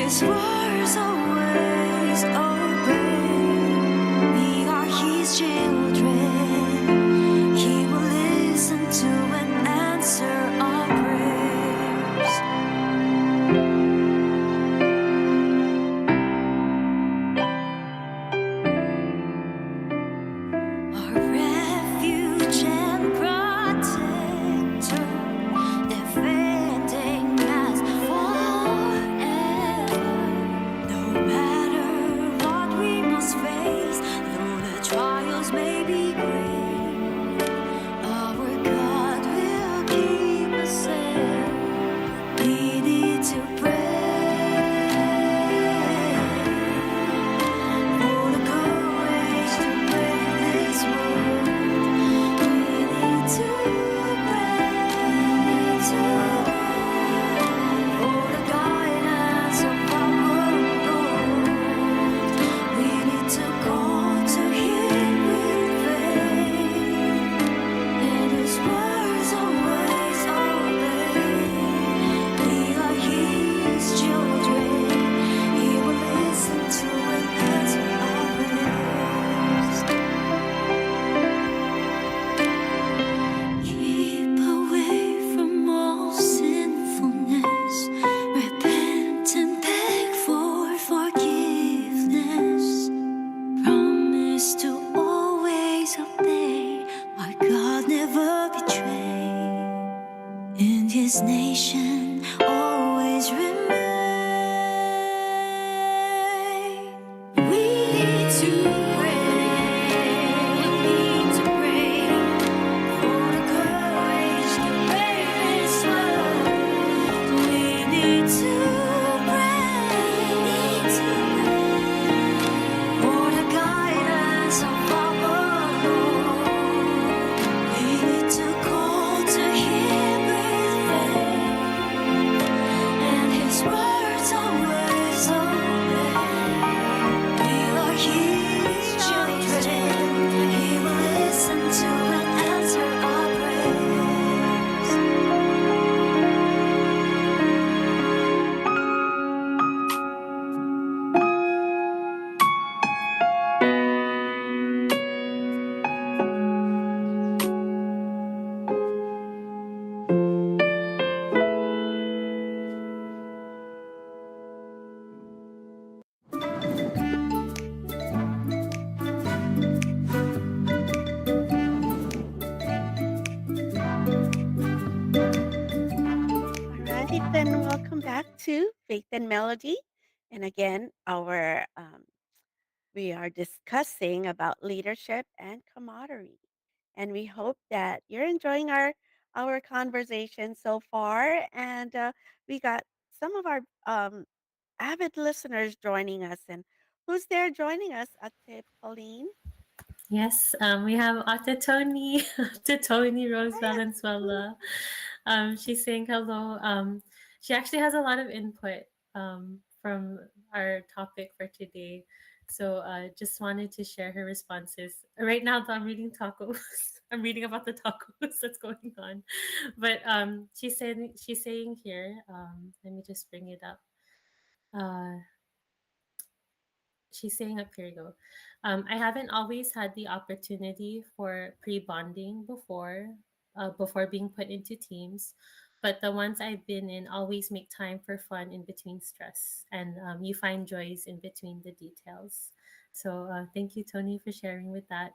His words always obey. We are His children. He will listen to and answer our prayers. Our refuge and protector, defending us forever. No matter what we must face, though the trials may be great, our God will keep us safe. We need to pray for the courage to brave this world. We need to pray for the guidance of our Lord. We need to call to Him with faith, and His words always obey. We are His children. He will listen to and answer our prayers. Keep away from all sinfulness. Repent and beg for forgiveness. Promise to always obey. Our God never betrayed. In His nation always remain. We need to pray for the courage to brave this world. We need to pray for the guidance of our Lord. We need to call to Him with faith, and His words always obey. We are His children. He will listen to and answer our prayers. All right, then welcome back to Faith and Melody. And again, we are discussing about leadership and camaraderie. And we hope that you're enjoying our conversation so far. And we got some of our avid listeners joining us. And who's there joining us? Ate Pauline. Yes, we have Ate Tony, Ate Tony Rose Hi, Ate. Valenzuela. She's saying hello. She actually has a lot of input from our topic for today. So just wanted to share her responses. Right now, though, I'm reading tacos. I'm reading about the tacos that's going on. But she's saying here, let me just bring it up. Uh, she's saying up here you go. I haven't always had the opportunity for pre-bonding before being put into teams, but the ones I've been in always make time for fun in between stress, and you find joys in between the details. So thank you, Tony, for sharing with that.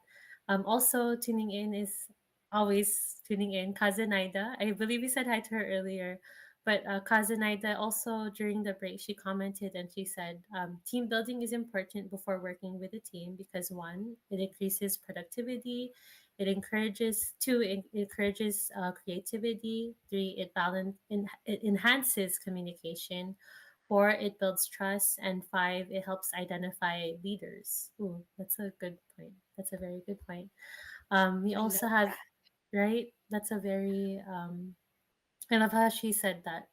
Also tuning in is always tuning in Kazenaida. I believe we said hi to her earlier. But Kazenaida also during the break, she commented and she said, team building is important before working with a team because one, it increases productivity, it encourages creativity, three, it enhances communication, four, it builds trust, and five, it helps identify leaders. Ooh, that's a good point. That's a very good point. We I also love have, that. right? That's a very I love how she said that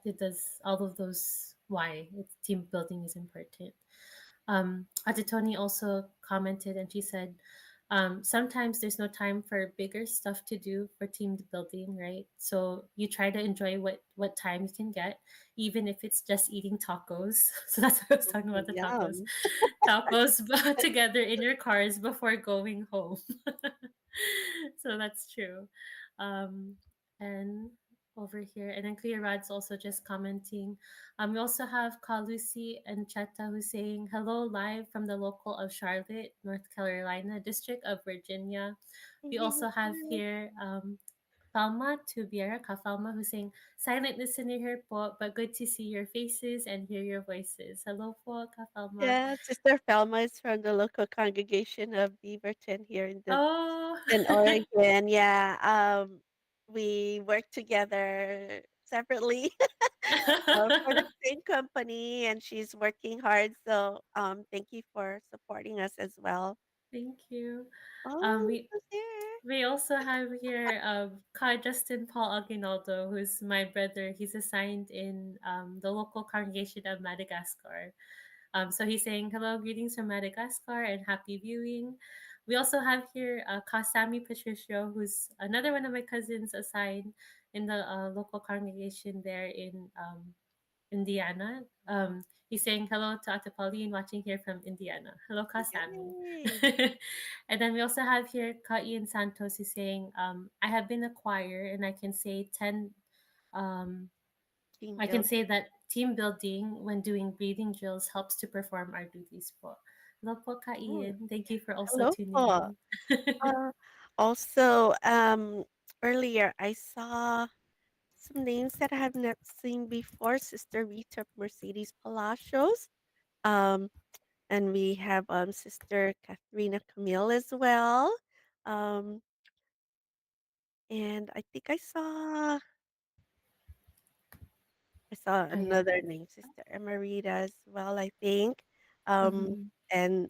it does all of those why team building is important. Atatoni also commented and she said, sometimes there's no time for bigger stuff to do for team building, right? So you try to enjoy what time you can get, even if it's just eating tacos. So that's what I was talking about, the tacos. Yum. Tacos together in your cars before going home. So that's true. Um, and over here, and then Clear Rod's also just commenting. We also have Kalusi and Cheta who's saying hello live from the local of Charlotte, North Carolina, District of Virginia. We also have here Falma to Biera Kafalma who's saying silent listener here po, but good to see your faces and hear your voices. Hello po, Kafalma. Yeah, Sister Felma is from the local congregation of Beaverton here Oh, in Oregon. Yeah, we work together separately for the same company, and she's working hard. So, thank you for supporting us as well. thank you. Oh, We who's there? We also have here Ka Justin Paul Aguinaldo, who's my brother. He's assigned in the local congregation of Madagascar. So he's saying hello, greetings from Madagascar, and happy viewing. We also have here Kasami Patricio, who's another one of my cousins assigned in the local congregation there in Indiana. He's saying hello to Ate Pauline, watching here from Indiana. Hello, Kasami. Yay! And then we also have here Ka Ian Santos who's saying, I have been a choir and um, Team I can building. say that team building when doing breathing drills helps to perform our duties po. Hello po, Ka Oh, Ian. Thank you for also hello tuning po. in. Uh, also, earlier I saw some names that I have not seen before. Sister Rita Mercedes Palacios. Um, and we have Sister Katharina Camille as well. Um, and I saw Oh, yeah. another name, Sister Emerita as well, I think. Um, Hmm. and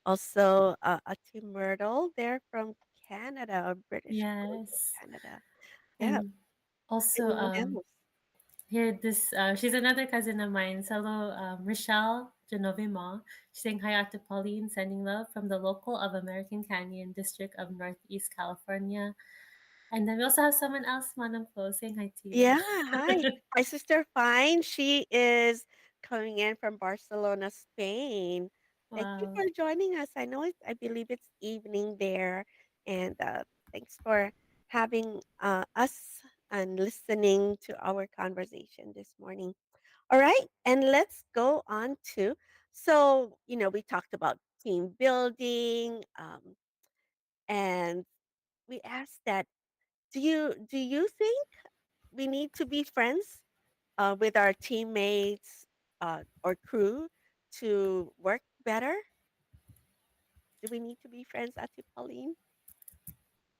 also Ati Myrtle, they're from Canada, British Columbia, Yes. Canada. Yeah. And also, Anyone else? here, she's another cousin of mine. Hello, Rochelle Genovima. She's saying hi out to Pauline, sending love from the local of American Canyon District of Northeast California. And then we also have someone else, Manam Flo, saying hi to you. Yeah, hi. My sister Fine. She is coming in from Barcelona, Spain. Thank you Wow. for joining us. I believe it's evening there. And thanks for having us and listening to our conversation this morning. All right. And let's go on to we talked about team building, and we asked that do you think we need to be friends with our teammates or crew to work better? Do we need to be friends, Ate Pauline,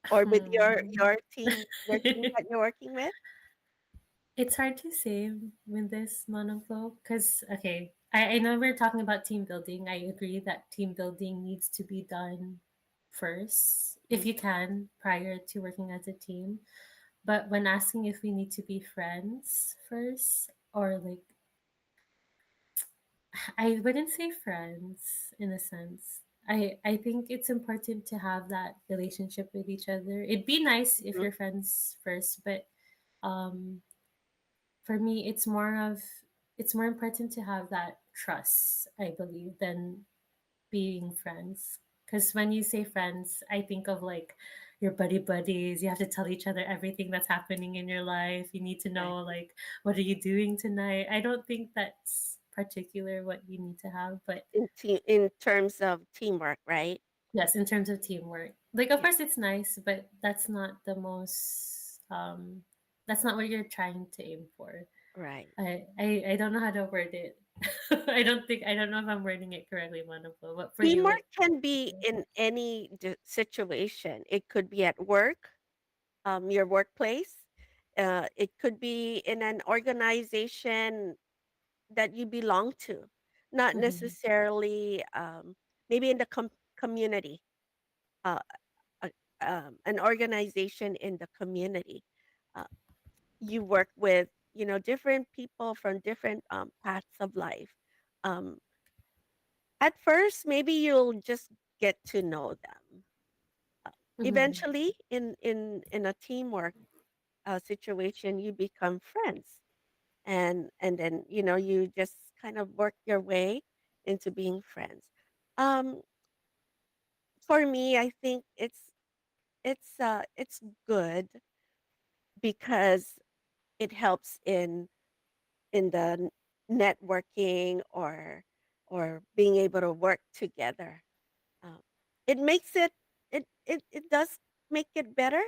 or with your Hmm. your team, your team that you're working with? It's hard to say with this monoflow because, okay, I know we're talking about team building. I agree that team building needs to be done first, if Mm, you can, prior to working as a team. But when asking if we need to be friends first, or like, I wouldn't say friends in a sense. I think it's important to have that relationship with each other. It'd be nice if mhm, you're friends first, but um, for me, it's more important to have that trust, I believe, than being friends. Because when you say friends, I think of like your buddy buddies. You have to tell each other everything that's happening in your life. You need to right. know like what are you doing tonight. I don't think that's particular what you need to have, but In terms of teamwork, right? yes, in terms of teamwork, like of Yeah, course it's nice, but that's not what you're trying to aim for. right. I don't know how to word it. I don't know if I'm wording it correctly, Monaco. But for you, Teamwork what can would be you? in any situation. It could be at work, your workplace. It could be in an organization that you belong to, not Mm-hmm. necessarily maybe in the community, uh, uh, an organization in the community. Uh, you work with different people from different paths of life. Um, at first, maybe you'll just get to know them. Uh, Mm-hmm. Eventually, in a teamwork situation, you become friends, and then you just kind of work your way into being friends. Um, for me, I think it's good because it helps in the networking or being able to work together. Um, it makes it does make it better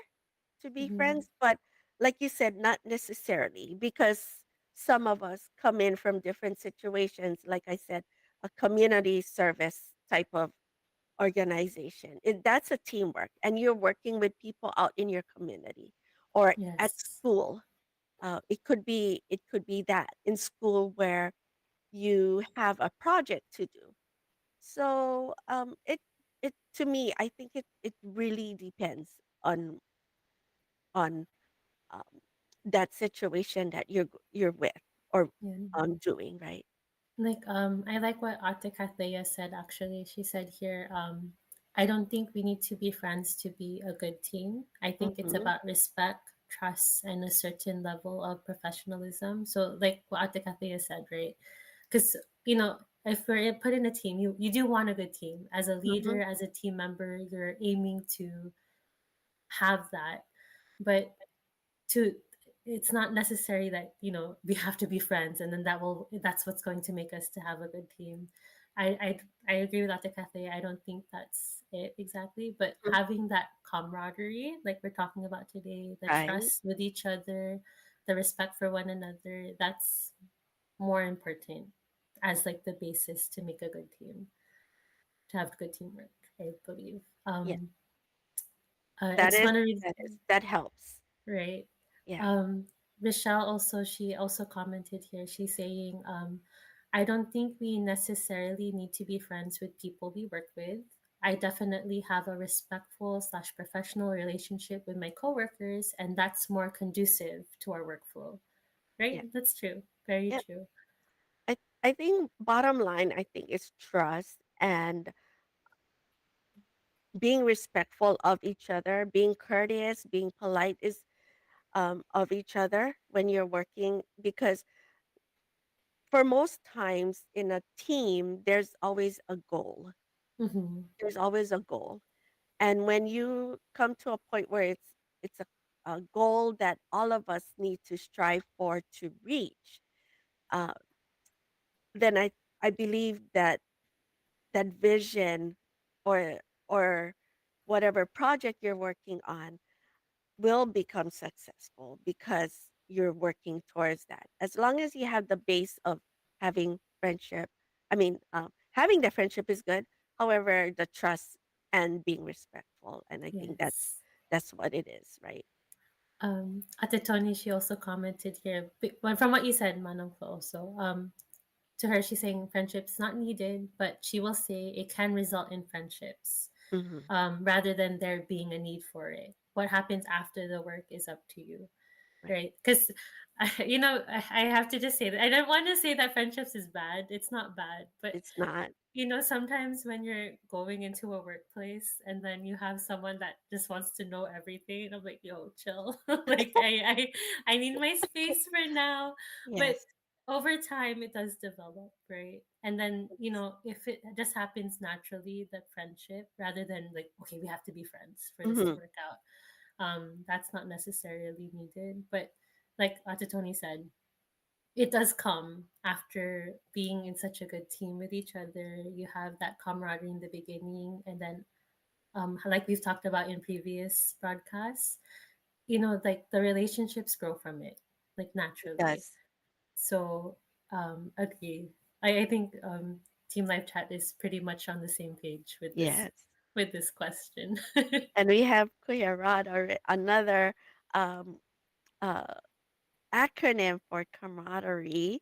to be Mm-hmm. friends, but like you said, not necessarily because some of us come in from different situations. Like I said, a community service type of organization. That's a teamwork, and you're working with people out in your community or at Yes. school. It could be that in school where you have a project to do. So it to me, I think it really depends on on um, that situation that you're with or Yeah. doing right. Like, I like what Ate Kathleya said actually. She said here, I don't think we need to be friends to be a good team. I think it's Hmm. about respect, trust, and a certain level of professionalism. So, like what Ate Kathleya said, right? Because, if we're put in a team, you do want a good team. As a Hmm. leader, as a team member, you're aiming to have that. But to it's not necessary that we have to be friends and then that's what's going to make us to have a good team. I agree with Dr. Cathay. I don't think that's it exactly, but having that camaraderie like we're talking about today, the Right. trust with each other, the respect for one another, that's more important as like the basis to make a good team, to have good teamwork, I believe. Yeah. I That just is want to read. that helps. Right. Yeah. Um, Michelle also, she also commented here. She's saying, I don't think we necessarily need to be friends with people we work with. I definitely have a respectful slash professional relationship with my coworkers, and that's more conducive to our workflow. Right? Yeah. That's true. Very Yeah. true. I think bottom line, I think is trust and being respectful of each other, being courteous, being polite is of each other when you're working because for most times in a team there's always a goal. Mm-hmm. There's always a goal. And when you come to a point where it's a goal that all of us need to strive for to reach, uh, then I believe that that vision or or whatever project you're working on will become successful because you're working towards that. As long as you have the base of having friendship, I mean, having the friendship is good. However, the trust and being respectful, and I think Yes. that's what it is, right? Ate Tony, she also commented here, well, from what you said, Manong Fo also. To her, she's saying friendships not needed, but she will say it can result in friendships, Hmm. rather than there being a need for it. What happens after the work is up to you, Right. right? Because, I have to just say that I don't want to say that friendships is bad. It's not bad, but It's not. sometimes when you're going into a workplace and then you have someone that just wants to know everything, I'm like, yo, chill. Like I need my space for now. But Yes. over time it does develop, right? And then, if it just happens naturally, that friendship, rather than like, okay, we have to be friends for this to Hmm. work out. That's not necessarily needed. But like Ate Tony said, it does come after being in such a good team with each other. You have that camaraderie in the beginning, and then, like we've talked about in previous broadcasts, like the relationships grow from it, like It naturally. does. So, agree. I think, Team Live Chat is pretty much on the same page Yes. with this question. And we have Kuya Rod or another um, uh, acronym for camaraderie,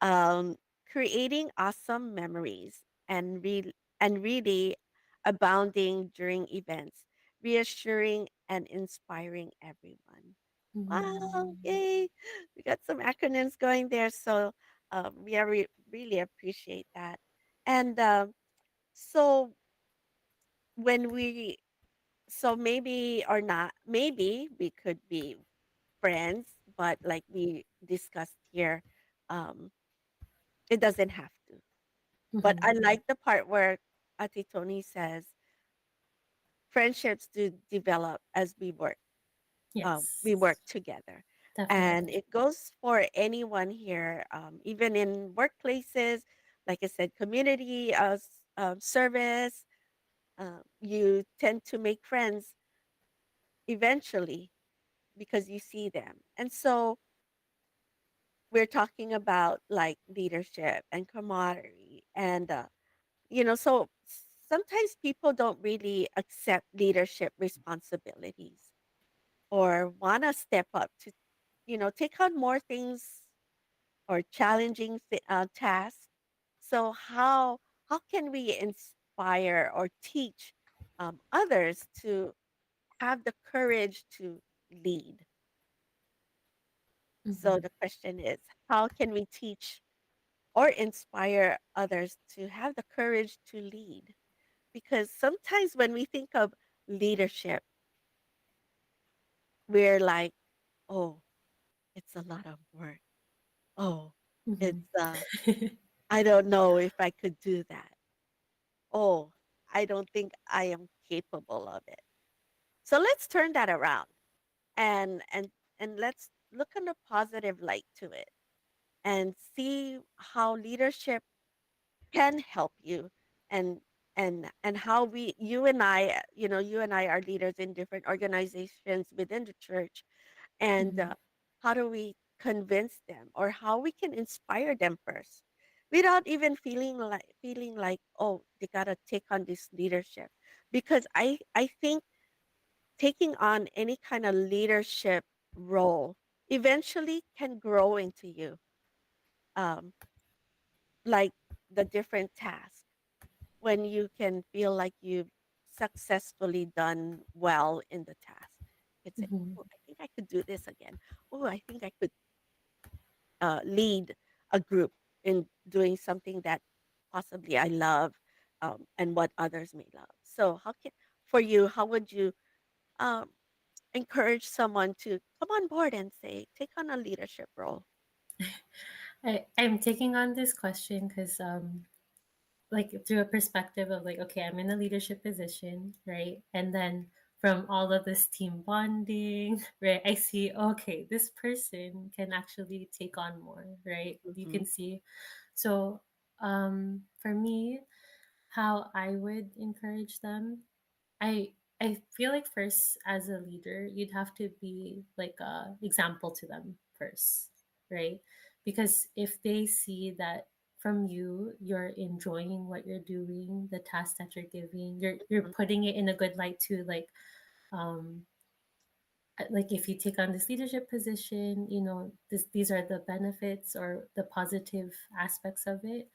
um, creating awesome memories and really abounding during events, reassuring and inspiring everyone. Wow, Mhm. yay! We got some acronyms going there, so really appreciate that. And so when we so maybe or not, maybe we could be friends, but like we discussed here, um, it doesn't have to. But Mm-hmm. I like the part where Ate Tony says friendships do develop as we work Yes, together. And definitely. it goes for anyone here, even in workplaces, like I said, community service. You tend to make friends eventually because you see them. And so we're talking about like leadership and camaraderie. And, so sometimes people don't really accept leadership responsibilities or want to step up to, take on more things or challenging tasks. So how can we inspire or teach others to have the courage to lead? So Mm-hmm. the question is, how can we teach or inspire others to have the courage to lead? Because sometimes when we think of leadership, we're like, oh, it's a lot of work. Oh, Mm-hmm. it's I don't know if I could do that. Oh, I don't think I am capable of it. So let's turn that around and and and let's look in a positive light to it and see how leadership can help you and and how we you and I you and I are leaders in different organizations within the church and Mm-hmm. how do we convince them or how we can inspire them first without even feeling like oh they got to take on this leadership because I think taking on any kind of leadership role eventually can grow into you um like the different tasks when you can feel like you've successfully done well in the task. You could say, Mm-hmm. "Oh, I think I could do this again. Oh, I think I could lead a group in doing something that possibly I love and what others may love." So, for you, how would you um, encourage someone to come on board and say, take on a leadership role? I'm taking on this question because like through a perspective of like, okay, I'm in a leadership position, right? And then from all of this team bonding, right, I see, okay, this person can actually take on more, right? You Hmm. can see. So for me, how I would encourage them, I I feel like first as a leader, you'd have to be like a example to them first, right? Because if they see that from you, you're enjoying what you're doing, the task that you're giving, you're putting it in a good light too, um like if you take on this leadership position, these are the benefits or the positive aspects of it,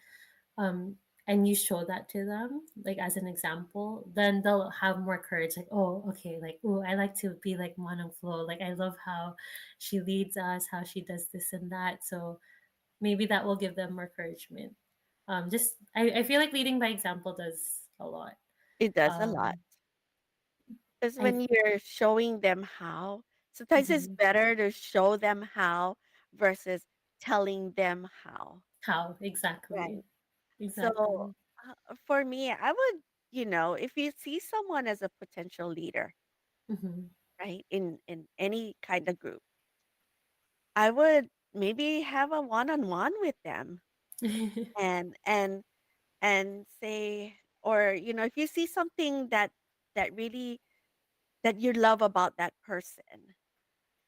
um, and you show that to them, like as an example, then they'll have more courage. Like, oh, okay, like, oh, I like to be like Manong Flo. Like, I love how she leads us, how she does this and that. So maybe that will give them more encouragement. Just I feel like leading by example does a lot. It does a lot. Um, Because I when you're showing them how, sometimes it's mhm. better to show them how versus telling them how, How exactly, right? So exactly. for me, I would, if you see someone as a potential leader, Hmm. right, in any kind of group, I would maybe have a one-on-one with them and say, or if you see something that really that you love about that person,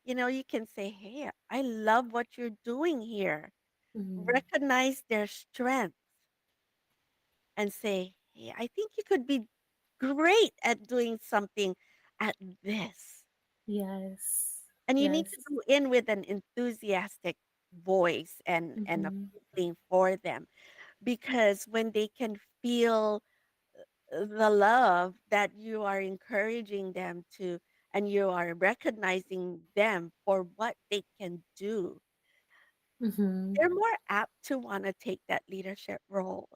you can say, "Hey, I love what you're doing here." Hmm. Recognize their strength and say, "Hey, I think you could be great at doing something at this." Yes, And you need to yes. go in with an enthusiastic voice and a Hmm. feeling for them because when they can feel the love that you are encouraging them to and you are recognizing them for what they can do, Hmm. they're more apt to wanna take that leadership role,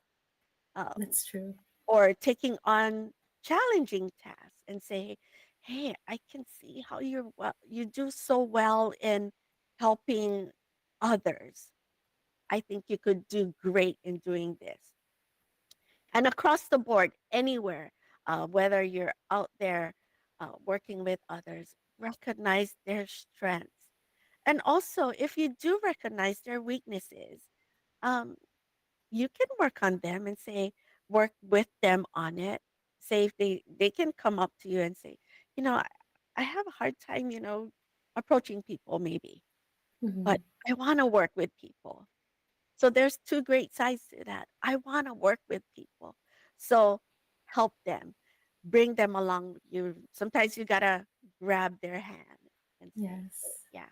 um, That's true. or taking on challenging tasks and say, "Hey, I can see how you do so well in helping others. I think you could do great in doing this." And across the board, anywhere, whether you're out there working with others, recognize their strengths. And also, if you do recognize their weaknesses, um, you can work on them and say, work with them on it. Say if they can come up to you and say, I have a hard time, approaching people maybe, but Mm-hmm. I want to work with people. So there's two great sides to that. I want to work with people. So help them, bring them along with you. Sometimes you gotta grab their hand and say, "Hey, Yes. yeah,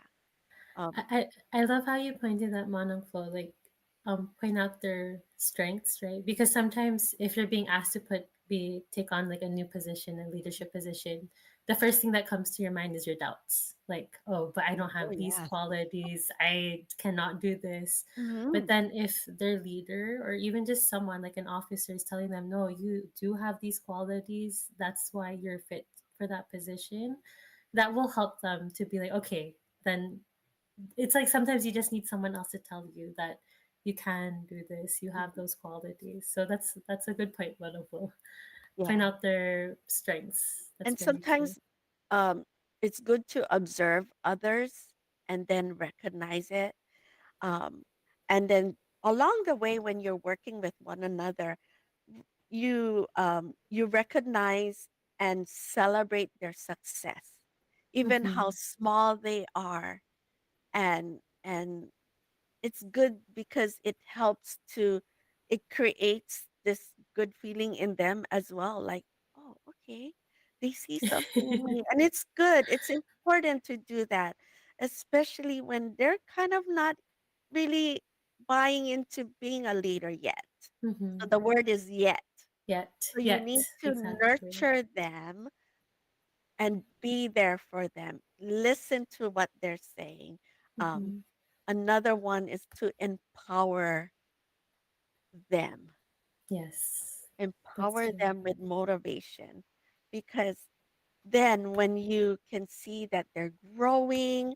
um, I love how you pointed that Manong Flow, like point out their strengths, right? Because sometimes if you're being asked to take on like a new position, a leadership position, the first thing that comes to your mind is your doubts. Like, oh, but I don't oh have these yeah, qualities. I cannot do this. But hmm then if their leader or even just someone like an officer is telling them, no, you do have these qualities, that's why you're fit for that position, that will help them to be like, okay, then it's like sometimes you just need someone else to tell you that you can do this, you have those qualities. So that's a good point, wonderful. Point yeah." out their strengths. That's And very true. sometimes um, it's good to observe others and then recognize it. Um, and then along the way, when you're working with one another, you recognize and celebrate their success, even how Mm-hmm. small they are, and it's good because it creates this good feeling in them as well, like, oh, okay, they see something in me, and it's good. It's important to do that, especially when they're kind of not really buying into being a leader yet. So Mm-hmm. the word is yet. Yet, So you yet, need to exactly. nurture them and be there for them. Listen to what they're saying. Um, Mm-hmm. Another one is to empower them. Yes, that's Empower true. them with motivation, because then when you can see that they're growing,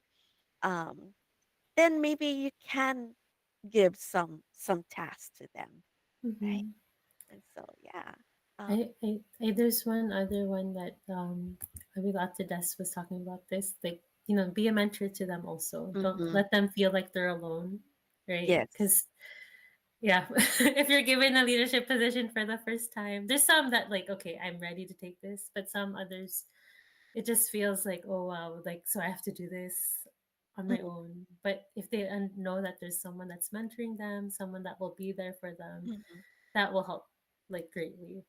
um, then maybe you can give some tasks to them, right? Mm-hmm. And so yeah. um, There's one other one that I believe Des was talking about this, like, be a mentor to them also. Don't mhm. let them feel like they're alone, right? Yes. Because yeah, if you're given a leadership position for the first time, there's some that like, okay, I'm ready to take this, but some others, it just feels like, oh wow, like so I have to do this on my Mhm, own. But if they know that there's someone that's mentoring them, someone that will be there for them, mhm. that will help like greatly.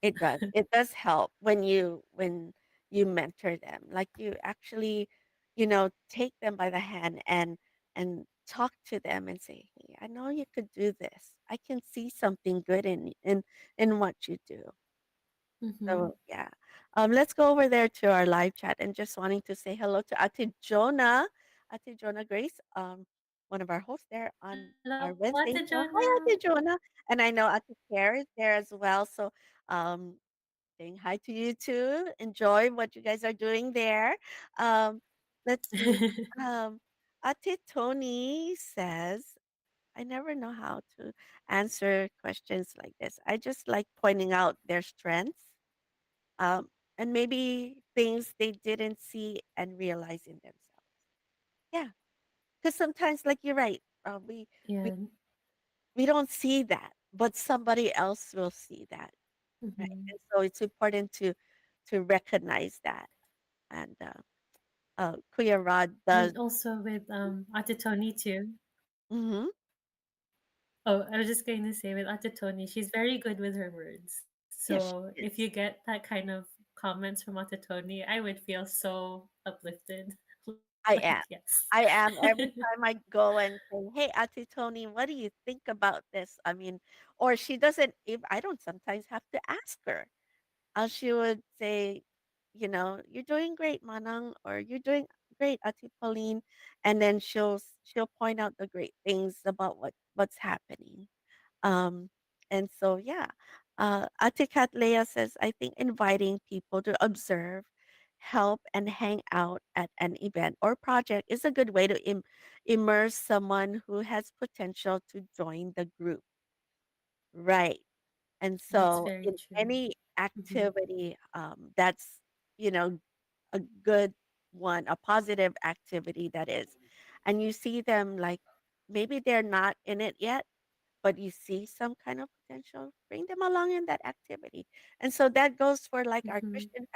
It does. It does help when you mentor them. Like you actually, take them by the hand and talk to them and say, "Hey, I know you could do this. I can see something good in what you do." Mm-hmm. So yeah. Let's go over there to our live chat and just wanting to say hello to Ate Jonah Grace, one of our hosts there on Hello, our Ate Wednesday show. Jonah. Hi, Ate Jonah. And I know Ate Care is there as well. So um, saying hi to you too. Enjoy what you guys are doing there. Um, let's see. Um, Ate Tony says, I never know how to answer questions like this. I just like pointing out their strengths, um, and maybe things they didn't see and realize in themselves. Yeah, because sometimes, like you're right, we Yeah. we don't see that, but somebody else will see that, right? Mm-hmm. And so it's important to recognize that. And Kuya Rod does. And also with Ate Tony too. Hmm. Oh, I was just going to say with Ate Tony, she's very good with her words. Yes, she So if you is. get that kind of comments from Ate Tony, I would feel so uplifted. Like, I am. yes. I am. Every time I go and say, "Hey, Auntie Tony, what do you think about this?" I mean, or she doesn't. If I don't sometimes have to ask her. She would say, "You're doing great, Manang," or "You're doing great, Ate Pauline," and then she'll point out the great things about what's happening. Um, and so yeah. Atikat Leah says, I think inviting people to observe, help, and hang out at an event or project is a good way to immerse someone who has potential to join the group. Right. And That's so very in true. any Mm-hmm. activity that's, you know, a good one, a positive activity that is, and you see them like maybe they're not in it yet, but you see some kind of potential, bring them along in that activity. And so that goes for like our Mm-hmm. Christian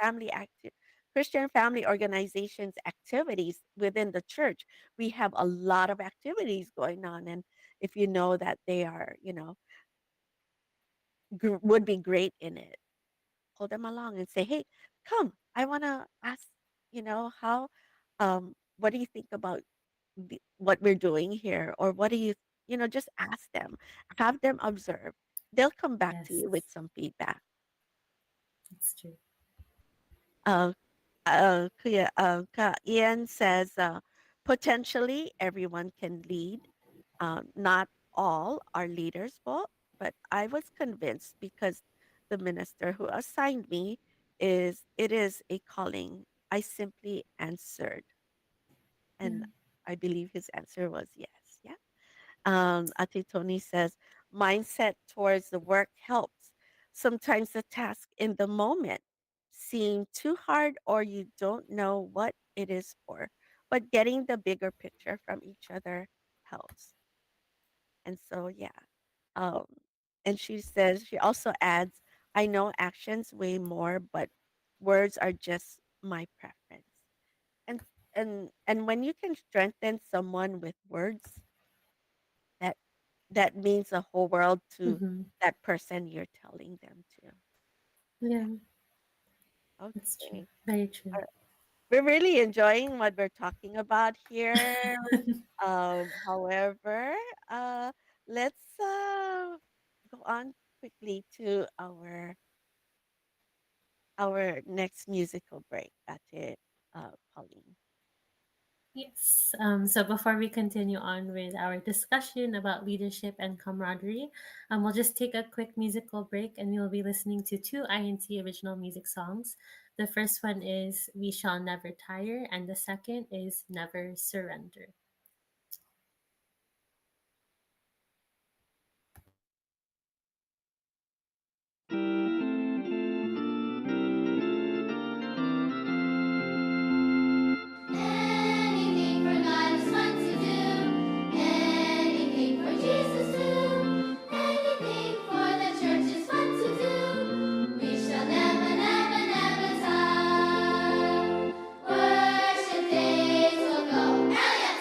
family organizations activities within the church. We have a lot of activities going on. And if you know that they are, would be great in it, pull them along and say, "Hey, come, I want to ask, how, what do you think about what we're doing here? Or what do you, just ask them, have them observe. They'll come back to Yes, you with some feedback." it's true. Uh, Ian says, potentially everyone can lead. Not all are leaders, but I was convinced because the minister who assigned me it is a calling. I simply answered, and Yeah. I believe his answer was yes. Yeah. Ate Tony says, mindset towards the work helps. Sometimes the task in the moment seem too hard or you don't know what it is for, but getting the bigger picture from each other helps. And so, yeah. Um, and she also adds, I know actions weigh more, but words are just my preference. And and when you can strengthen someone with words, that that means the whole world to Mm-hmm. that person you're telling them to. Yeah, Yeah. that's true. Okay. Very true. We're really enjoying what we're talking about here. However, let's go on quickly to our next musical break. That's it, Pauline. Yes. So before we continue on with our discussion about leadership and camaraderie, we'll just take a quick musical break and we'll be listening to two INT original music songs. The first one is We Shall Never Tire, and the second is Never Surrender. Anything for God is fun to do. Anything for Jesus too. Anything for the church is fun to do. We shall never, never, never tire. Worship days will go. Elliot,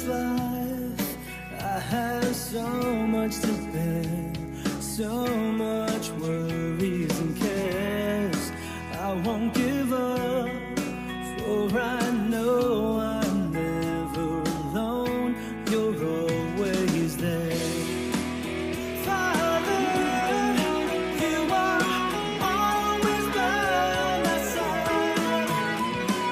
this life, I have so much to bear, so much worries and cares. I won't give up, for I know I'm never alone. You're always there. Father, you are always by my side.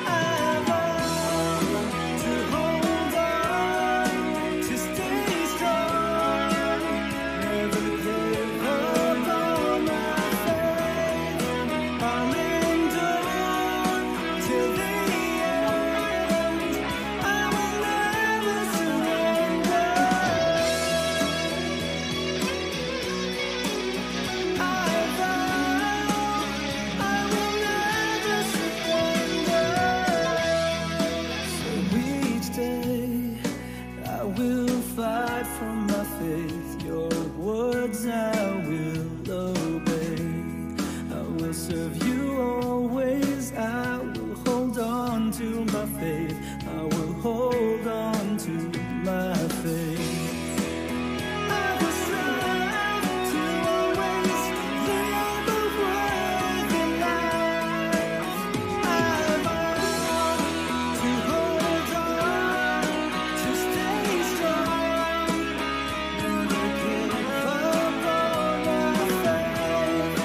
I've learned to hold on, to stay strong, never give up on my faith. I'll endure till the end. I will never surrender. I vow I will never surrender. So each day I will fight for my faith. Your words I will obey. I will serve you always. I will hold on to my faith. I will hold on to my faith. I will strive to always live a worthy life. I've learned to hold on, to stay strong, never give up on my faith.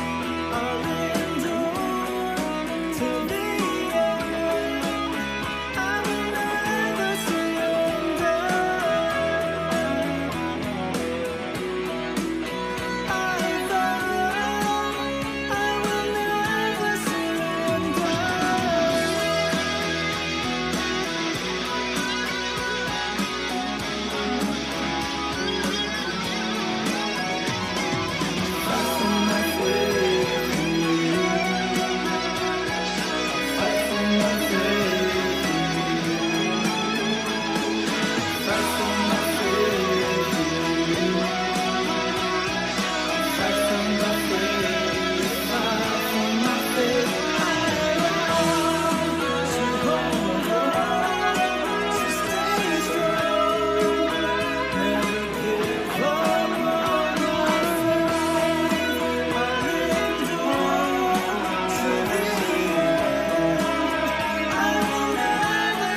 I'll endure till the end. I will never surrender. I vow I will never surrender. Fight for my faith, fight for my faith, fight for my faith, fight for my faith, fight for my faith. To hold on, to stay strong, never give up on my faith. I'll endure till the end. I will never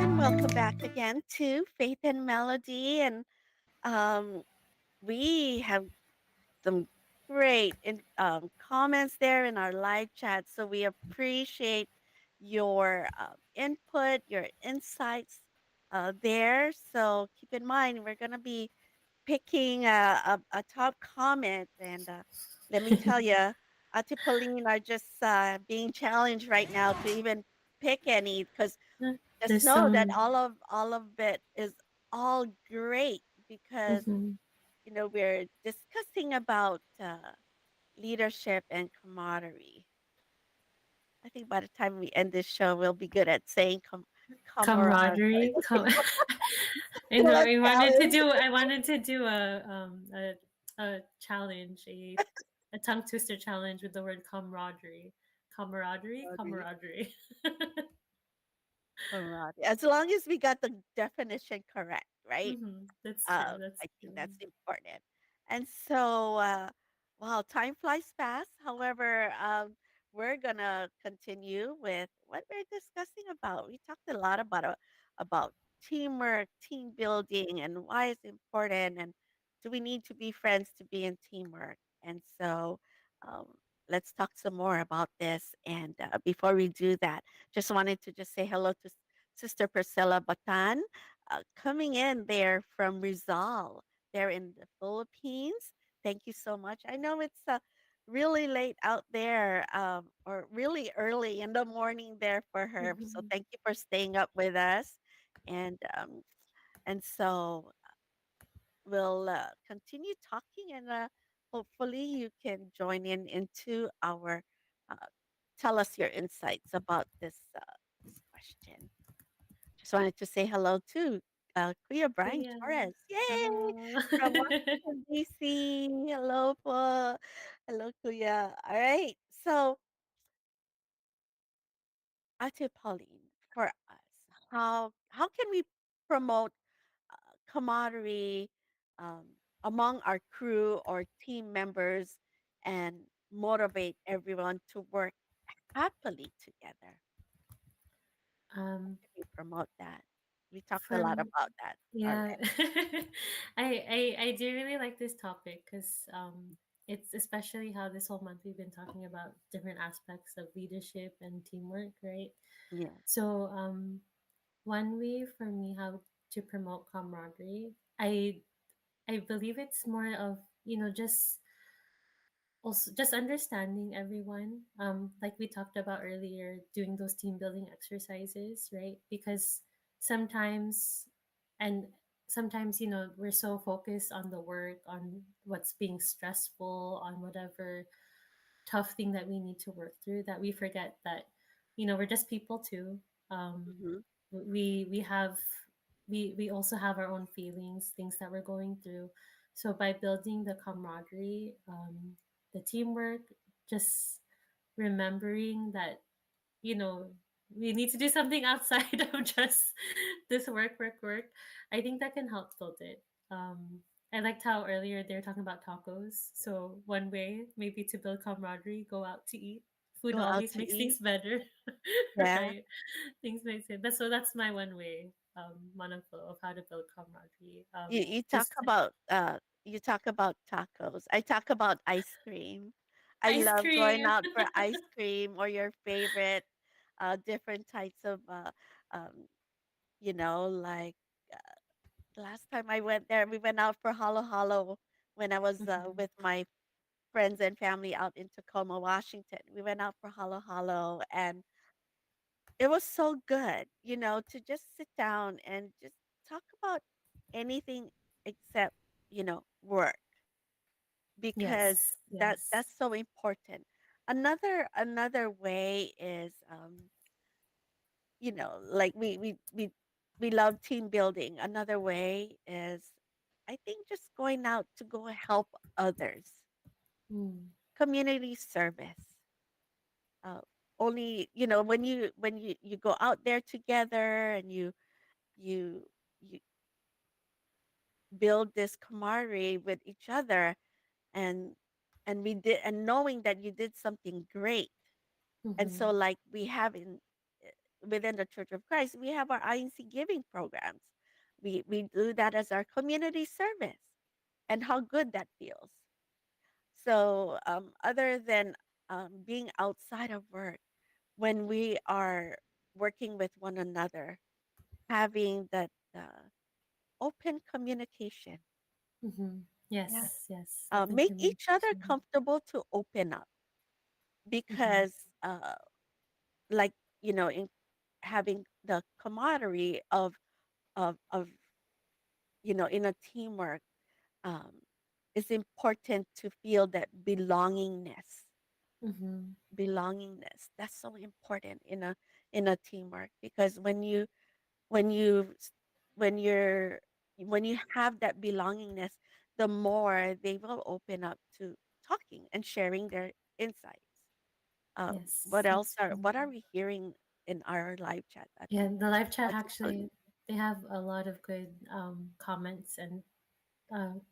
And welcome back again to Faith and Melody. And um, we have some great comments there in our live chat. So we appreciate your input, your insights there. So keep in mind, we're going to be picking a top comment. And let me tell you, Ate Pauline are just being challenged right now to even pick any because just There's know that some. all of it is all great because Mhm. we're discussing about leadership and camaraderie. I think by the time we end this show, we'll be good at saying camaraderie. Camaraderie. I Still know. a I wanted to challenge. do. I wanted to do a challenge, a tongue twister challenge with the word camaraderie. Camaraderie. Camaraderie. Camaraderie. Camaraderie. As long as we got the definition correct, right? That's true. That's I think true. that's important. And so, wow, time flies fast. However, we're gonna continue with what we're discussing about. We talked a lot about teamwork, team building, and why it's important, and do we need to be friends to be in teamwork? And so, um, let's talk some more about this. And before we do that, just wanted to just say hello to Sister Priscilla Batan coming in there from Rizal, there in the Philippines. Thank you so much. I know it's really late out there, or really early in the morning there for her. So Mhm. thank you for staying up with us, and and so. we'll continue talking, and hopefully you can join in into our uh, tell us your insights about this question. Just wanted to say hello to Cleo Brian Yeah. Torres. Yay! Hello. From Washington, D.C. Hello po. Hello, Cleo. All right. So, Ate Pauline, for us, how can we promote camaraderie among our crew or team members and motivate everyone to work happily together? How um can we promote that? We talked a for lot about that Yeah, already. I do really like this topic because it's especially how this whole month we've been talking about different aspects of leadership and teamwork, right? Yeah. So one way for me how to promote camaraderie, I believe it's more of, just also just understanding everyone, like we talked about earlier, doing those team building exercises, right? Because sometimes and sometimes, we're so focused on the work, on what's being stressful, on whatever tough thing that we need to work through, that we forget that, we're just people too. um Hmm. we have we also have our own feelings, things that we're going through. So by building the camaraderie, the teamwork, just remembering that, you know we need to do something outside of just this work. I think that can help build it. I liked how earlier they were talking about tacos. So one way maybe to build camaraderie, go out to eat. Food Go out always to makes eat. things better. Yeah. Right? Things makes it. So that's my one way, Manangflo, of how to build camaraderie. You talk Just about tacos. I talk about ice cream. I ice love going cream. out for ice cream or your favorite different types of um like last time I went there, we went out for Halo Halo when I was Mhm. with my friends and family out in Tacoma, Washington. We went out for Halo Halo, and it was so good, to just sit down and just talk about anything except, work, because Yes. that's Yes. so important. Another way is like we love team building. Another way is, I think, just going out to go help others. Mm. Community service. Uh, Only, when you go out there together and you you build this camaraderie with each other, and knowing that you did something great. And so, Mhm. like we have within the Church of Christ, we have our INC giving programs. We do that as our community service, and how good that feels. So, other than being outside of work, when we are working with one another, having that open communication, Mhm. yeah, Yes. Yes. Open make each other communication. comfortable to open up, Mhm. because, like, in having the camaraderie of in a teamwork, um, it's important to feel that Mhm. belongingness. That's so important in a teamwork, because when you s- when you have that belongingness, the more they will open up to talking and sharing their insights. Yes. That's true. What are we hearing in our live chat at Yeah, the live chat Pauline? actually, they have a lot of good comments and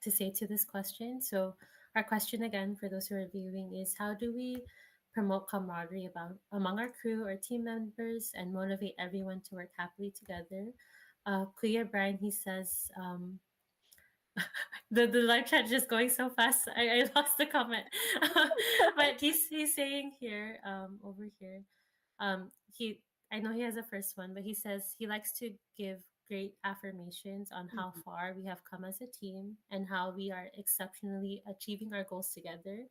to say to this question. So, our question again for those who are viewing is, how do we promote camaraderie about among our crew or team members and motivate everyone to work happily together? Clea Brian, he says, the live chat just going so fast. I lost the comment, but he's saying here, over here, he I know he has a first one, but he says he likes to give great affirmations on how Mhm, far we have come as a team and how we are exceptionally achieving our goals together.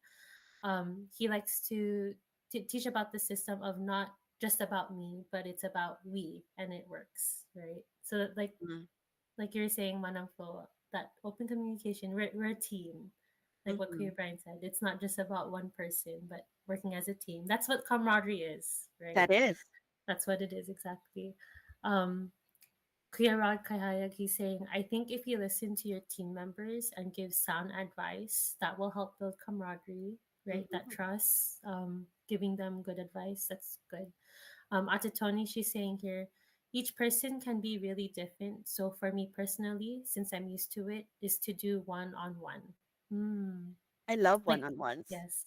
He likes to teach about the system of not just about me, but it's about we, and it works, right? So like mhm. like you're saying, Manang Flo, that open communication. We're a team, like what Mm-hmm. Kuya Brian said. It's not just about one person, but working as a team. That's what camaraderie is, right? That is. That's what it is exactly. Um, Kuya Rod Kahayag, he's saying, I think if you listen to your team members and give sound advice, that will help build camaraderie, right? That Mm-hmm. trust, giving them good advice, that's good. Ate Tony, she's saying here, each person can be really different. So for me personally, since I'm used to it, is to do one on one. Hmm. I love Like, one-on-ones. yes.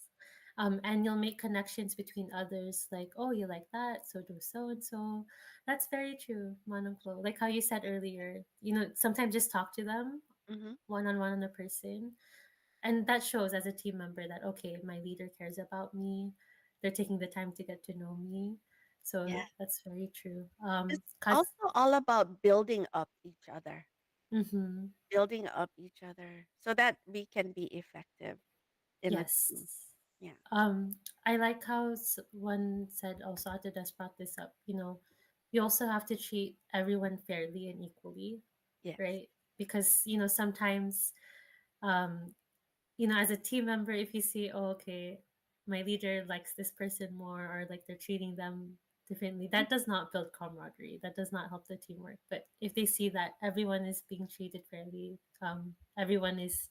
And you'll make connections between others, like, oh, you like that, so do so and so. That's very true, Manong Flo. Like how you said earlier, sometimes just talk to them Mm-hmm. one on one on a person. And that shows as a team member that, okay, my leader cares about me. They're taking the time to get to know me. So Yeah. that's very true. It's also all about Mm-hmm. building up each other so that we can be effective in a Yes. team. Yeah. I like how one said also, Ate brought this up, you also have to treat everyone fairly and equally, Yes. right? Because, sometimes, um, as a team member, if you see, oh, okay, my leader likes this person more, or like they're treating them differently, that does not build camaraderie. That does not help the teamwork. But if they see that everyone is being treated fairly, everyone is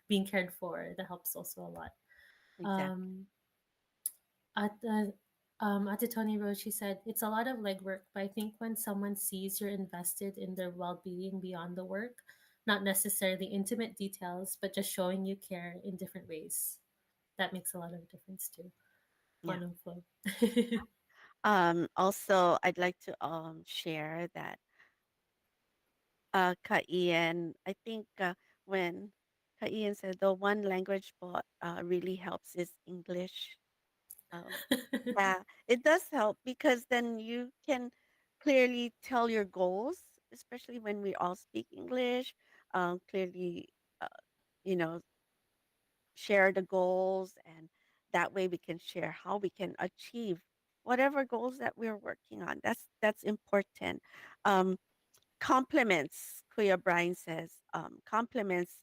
being cared for, that helps also a lot. Exactly. Um, at Tony Rose, she said, it's a lot of legwork, but I think when someone sees you're invested in their well being beyond the work, not necessarily intimate details, but just showing you care in different ways, that makes a lot of difference too. Yeah. Manong Flo. Also, I'd like to share that Ka-Ian, I think when Ka-Ian said the one language bot really helps is English. Um, yeah, it does help because then you can clearly tell your goals, especially when we all speak English. Clearly, uh, you know, share the goals, and that way we can share how we can achieve whatever goals that we're working on. That's important. Um, Compliments, Kuya Brian says, compliments,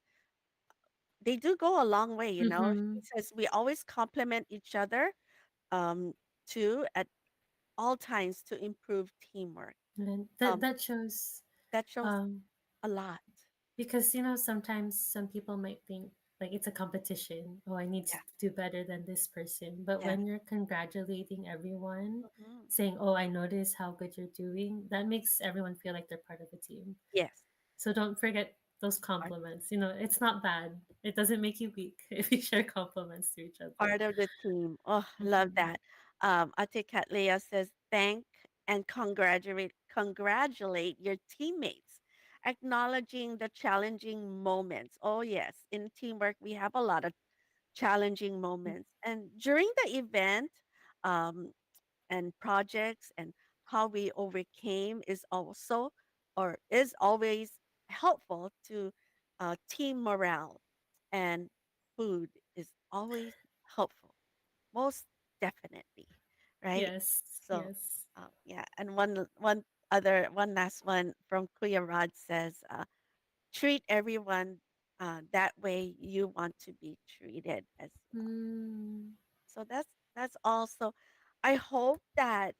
they do go a long way, you know. Mm-hmm. He says we always compliment each other um, too at all times to improve teamwork. And that Um, that shows, that shows um, a lot. because sometimes some people might think like it's a competition. Oh, I need to Yeah. do better than this person. But Yes. when you're congratulating everyone, Mhm. saying, "Oh, I notice how good you're doing," that makes everyone feel like they're part of a team. Yes. So don't forget those Part, compliments. It's not bad. It doesn't make you weak if you share compliments to each other. part of the team. Oh, love Hmm. that. Ate Catlea says, thank and congratulate your teammates, acknowledging the challenging moments. Oh, yes. In teamwork, we have a lot of challenging moments. And during the event um, and projects and how we overcame is also or is always helpful to team morale. And food is always helpful, most definitely, right? Yes, So, yes. yeah. And one last one from Kuya Rod says, treat everyone that way you want to be treated as well. Mm, So that's also. I hope that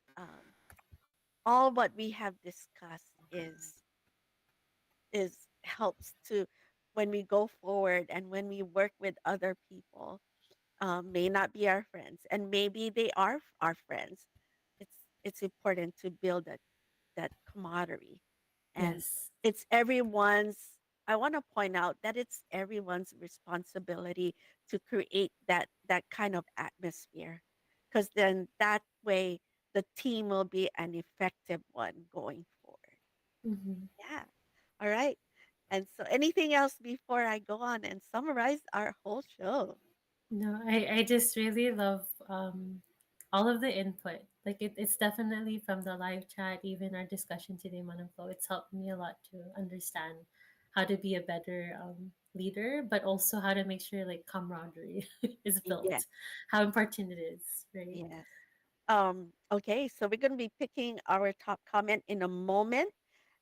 all what we have discussed is helps to when we go forward and when we work with other people, may not be our friends and maybe they are our friends. It's important to build that camaraderie, and yes. it's everyone's. I want to point out that it's everyone's responsibility to create that kind of atmosphere, because then that way the team will be an effective one going forward. Hmm. Yeah. All right. And so anything else before I go on and summarize our whole show? No, I just really love all of the input. Like it's definitely from the live chat, even our discussion today, Manangflo. It's helped me a lot to understand how to be a better leader, but also how to make sure like camaraderie is Yes. built, how important it is, right? Yes. Okay, so we're going to be picking our top comment in a moment.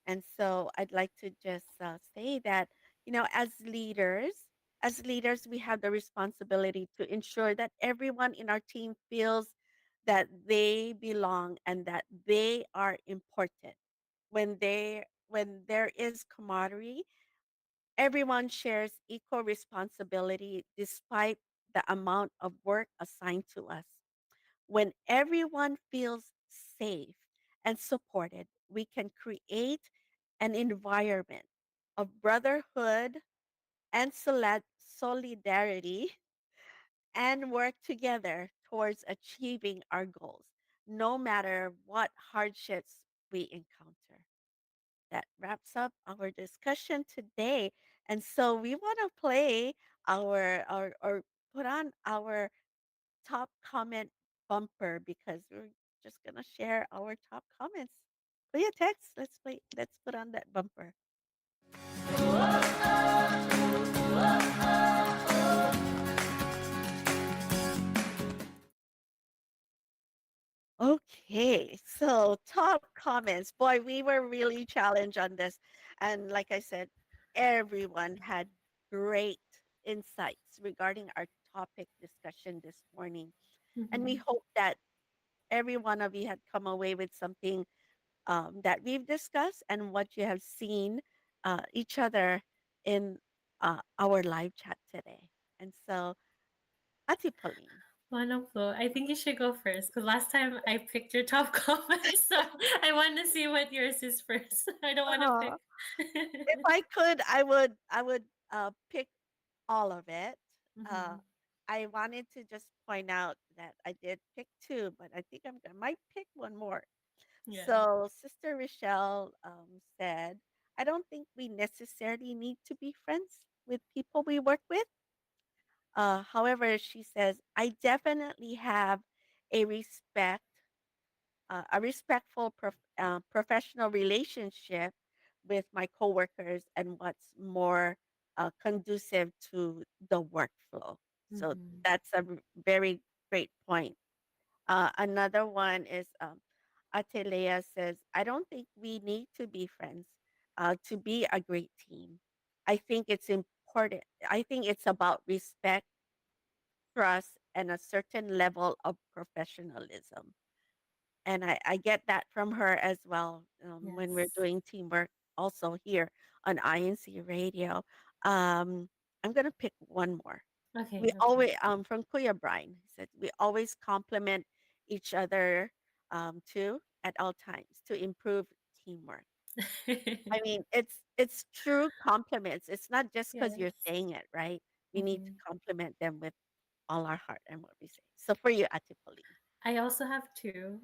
And so I'd like to just say that As leaders, we have the responsibility to ensure that everyone in our team feels that they belong and that they are important. When there is camaraderie, everyone shares equal responsibility despite the amount of work assigned to us. When everyone feels safe and supported, we can create an environment of brotherhood and solidarity and work together towards achieving our goals, no matter what hardships we encounter. That wraps up our discussion today. And so we want to play our or put on our top comment bumper because we're just gonna share our top comments. Via text. Let's put on that bumper. Okay, so top comments. Boy, we were really challenged on this. And like I said, everyone had great insights regarding our topic discussion this morning. And we Mm-hmm. hope that every one of you had come away with something that we've discussed and what you have seen each other in our live chat today. And so, Ati Pauline. Wonderful. I think you should go first because last time I picked your top comments, so I want to see what yours is first. I don't want to Uh, pick. if I could, I would pick all of it. Uh, Mm-hmm. I wanted to just point out that I did pick two, but I think I might pick one more. Yeah. So, Sister Rochelle said, I don't think we necessarily need to be friends with people we work with. However, she says, I definitely have a a respectful professional relationship with my coworkers and what's more conducive to the workflow. So Mm-hmm. that's a very great point. Another one is Atelea says, I don't think we need to be friends to be a great team. I think it's important. I think it's about respect, trust, and a certain level of professionalism. And I get that from her as well when we're Yes. doing teamwork also here on INC Radio. Um, I'm going to pick one more. Okay. We Okay. always from Kuya Brian, he said we always compliment each other too at all times to improve teamwork. I mean, it's true compliments. It's not just because you're Yes. saying it, right? We need to Mm-hmm. compliment them with all our heart and what we say. So for you, Atipoli. I also have two.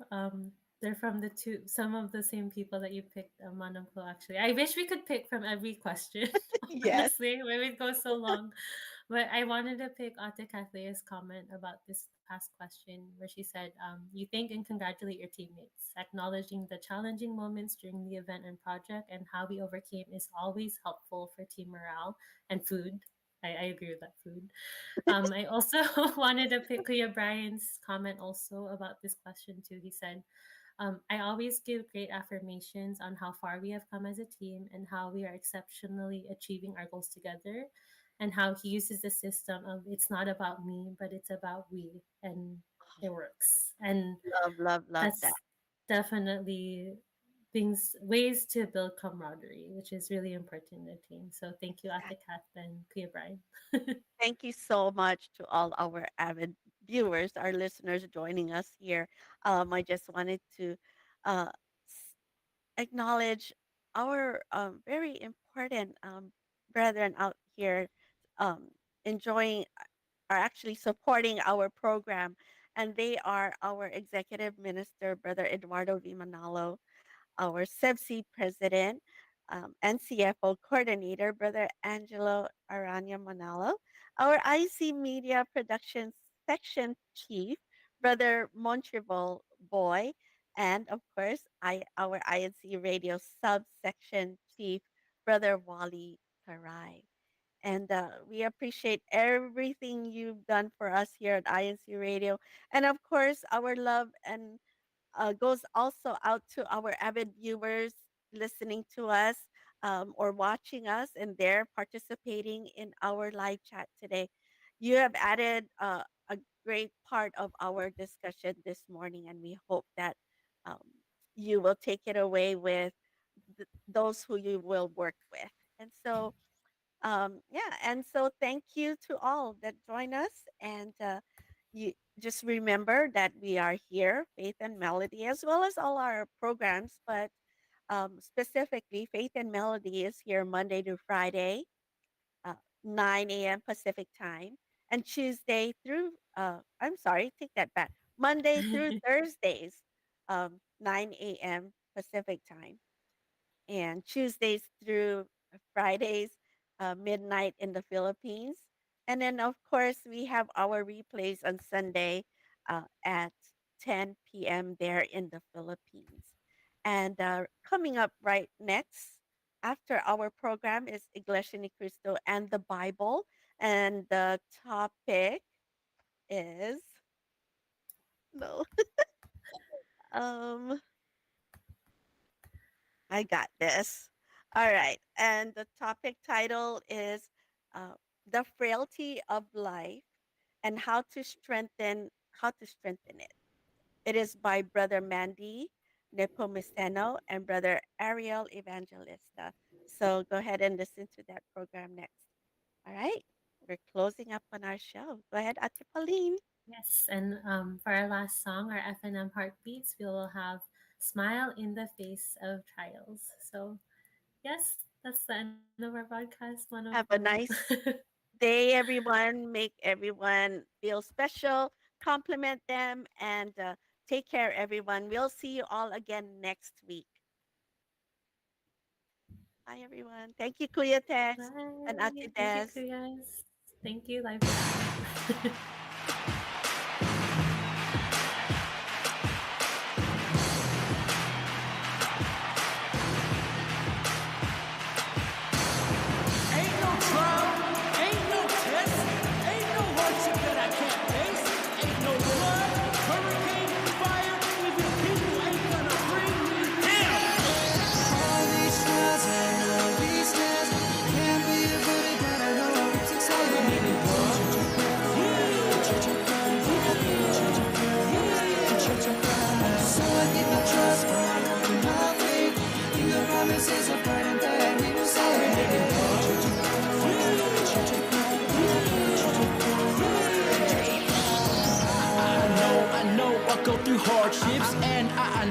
They're from the two, some of the same people that you picked a month ago, actually. I wish we could pick from every question, Yes. honestly, where we'd go so long. But I wanted to pick Ate Kathleen's comment about this past question, where she said, you thank and congratulate your teammates. Acknowledging the challenging moments during the event and project and how we overcame is always helpful for team morale and food. I agree with that food. I also wanted to pick Kuya Brian's comment also about this question too. He said, I always give great affirmations on how far we have come as a team and how we are exceptionally achieving our goals together, and how he uses the system of it's not about me, but it's about we, and it works. And Love, love, love that. that's definitely things, ways to build camaraderie, which is really important in a team. So thank you, Ate Kath and Kuya Brian. Thank you so much to all our avid viewers, our listeners joining us here. I just wanted to uh, s- acknowledge our very important brethren out here um, enjoying are actually supporting our program. And they are our executive minister, Brother Eduardo V. Manalo, our CEBSI president and CFO coordinator, Brother Angelo Aranya Manalo, our IC Media Production Section Chief, Brother Montreval Boy, and of course, our INC Radio Subsection Chief, Brother Wally Karai. And we appreciate everything you've done for us here at INC Radio. And of course, our love and goes also out to our avid viewers listening to us. or watching us and they're participating in our live chat today. You have added a great part of our discussion this morning, and we hope that um, you will take it away with those who you will work with. And so, yeah, and so thank you to all that join us. And you just remember that we are here, Faith and Melody, as well as all our programs, but specifically, Faith and Melody is here Monday to Friday, uh, 9 a.m. Pacific time, and Tuesday through, I'm sorry, take that back, Monday through Thursdays, 9 a.m. Pacific time, and Tuesdays through Fridays, midnight in the Philippines. And then, of course, we have our replays on Sunday at 10 p.m. there in the Philippines. And coming up right next after our program is Iglesia Ni Cristo and the Bible. And the topic is, no, um, I got this. All right. And the topic title is uh, The Frailty of Life and how to strengthen it. It is by Brother Mandy Nepomuceno and Brother Ariel Evangelista. So go ahead and listen to that program next. All right. We're closing up on our show. Go ahead, Ate Pauline. Yes, and for our last song, our FNM Heartbeats, we will have Smile in the Face of Trials. So, yes, that's the end of our podcast 104. Have a nice day, everyone. Make everyone feel special. Compliment them and take care, everyone. We'll see you all again next week. Bye, everyone. Thank you, Kuya Tex and Bye. Ate Thank you, Des. Kuyas. Thank you, Live Chat. Ain't no trial, ain't no test, ain't no hardship that I can't face. Ain't no flood, hurricane, fire, even people ain't gonna bring me down. All these trials and all these tests can't be avoided, but I know I'm succeeding. So I keep my trust, but I open my faith in the promises of God and that He will I know I'll go through hardships, and I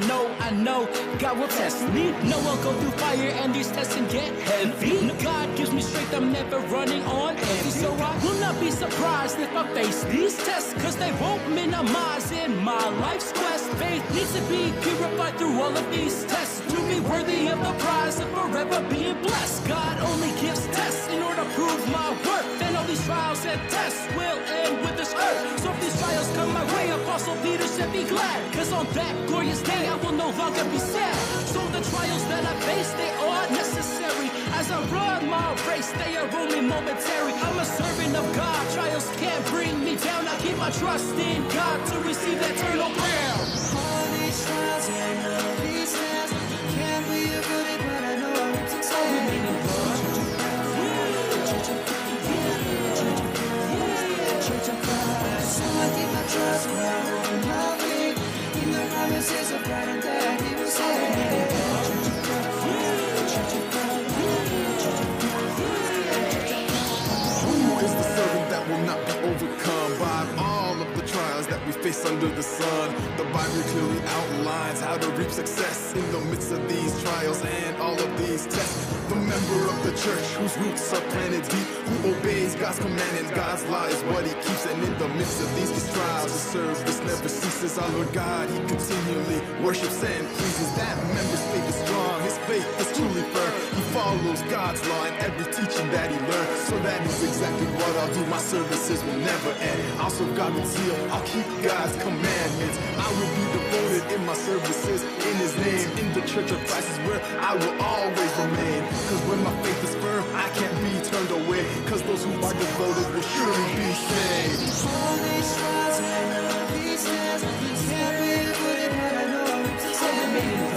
know God will test me. No, I'll go through fire, and these tests can get heavy. God gives me strength, I'm never running on empty. So I will not be surprised if I face these tests, cause they won't minimize in my life's quest. Faith needs to be purified through all of these tests to be worthy of the prize of forever being blessed. God only gives tests in order to prove my worth, and all these trials and tests will end with this earth. So if these trials come my way, Apostle Peter should be glad, cause on that glorious day I will no longer be sad. So the trials that I face, they are necessary. As I run my race, they are only momentary. I'm a servant of God, trials can't bring me down. I keep my trust in God to receive that eternal crown. all these trials and all these tests can't be avoided, but I know I'm succeeding. So I keep my trust, but I open my faith in the promises of God and that He will Who is the servant that will not be overcome by all of the trials that we face under the sun? The Bible clearly outlines how to reap success in the midst of these trials and all of these tests. The member of the church whose roots are planted deep, who obeys God's commandments, God's law is what he keeps. And in the midst of these trials, his service never ceases. Our Lord God, he continually worships and pleases. That member's faith is strong, his faith is truly firm. He follows God's law and every teaching that he learned. So that is exactly what I'll do. My services will never end. I'll serve God with zeal, I'll keep God's commandments. I will be devoted in my services in his name. In the church of Christ is where I will always remain. Cause when my faith is firm, I can't be turned away. Cause those who are devoted will surely be saved. all these trials and all these tests can't be avoided, but I know I'm succeeding.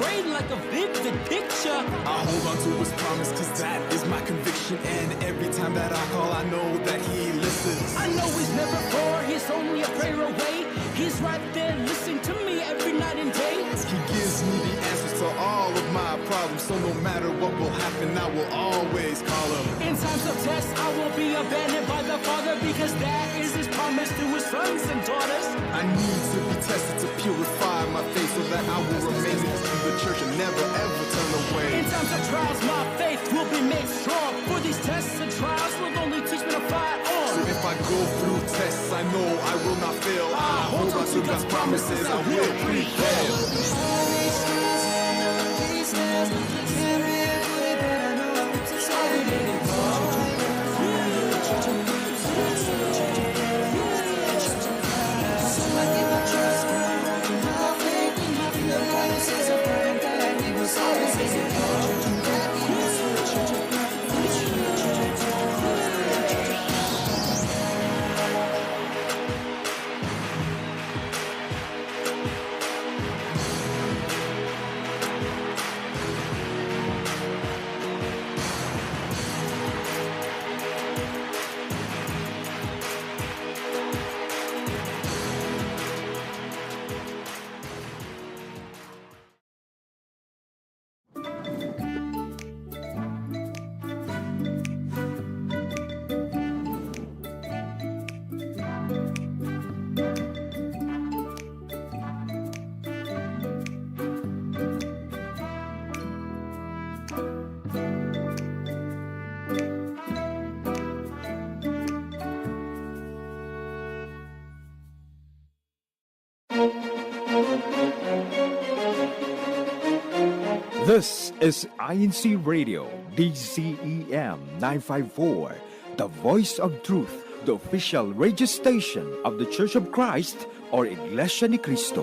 portrayed like a vivid picture. I hold on to his promise cause that is my conviction. And every time that I call, I know that he listens. I know he's never far, he's only a prayer away. He's right there listening to me every night and day. He gives me the answers to all of my problems. So no matter what will happen, I will always call him. In times of test, I will be abandoned by the Father, because that is his promise to his sons and daughters. I need to be tested to purify my faith so that I will remain in the church and never ever turn away. In times of trials, my faith will be made strong. For these tests and trials will only teach me to fight on. So if I go through tests, I know I will not fail. I hold on to God's promises, I will prevail. This is INCRadio, DCEM 954, the voice of truth, the official radio station of the Church of Christ or Iglesia ni Cristo.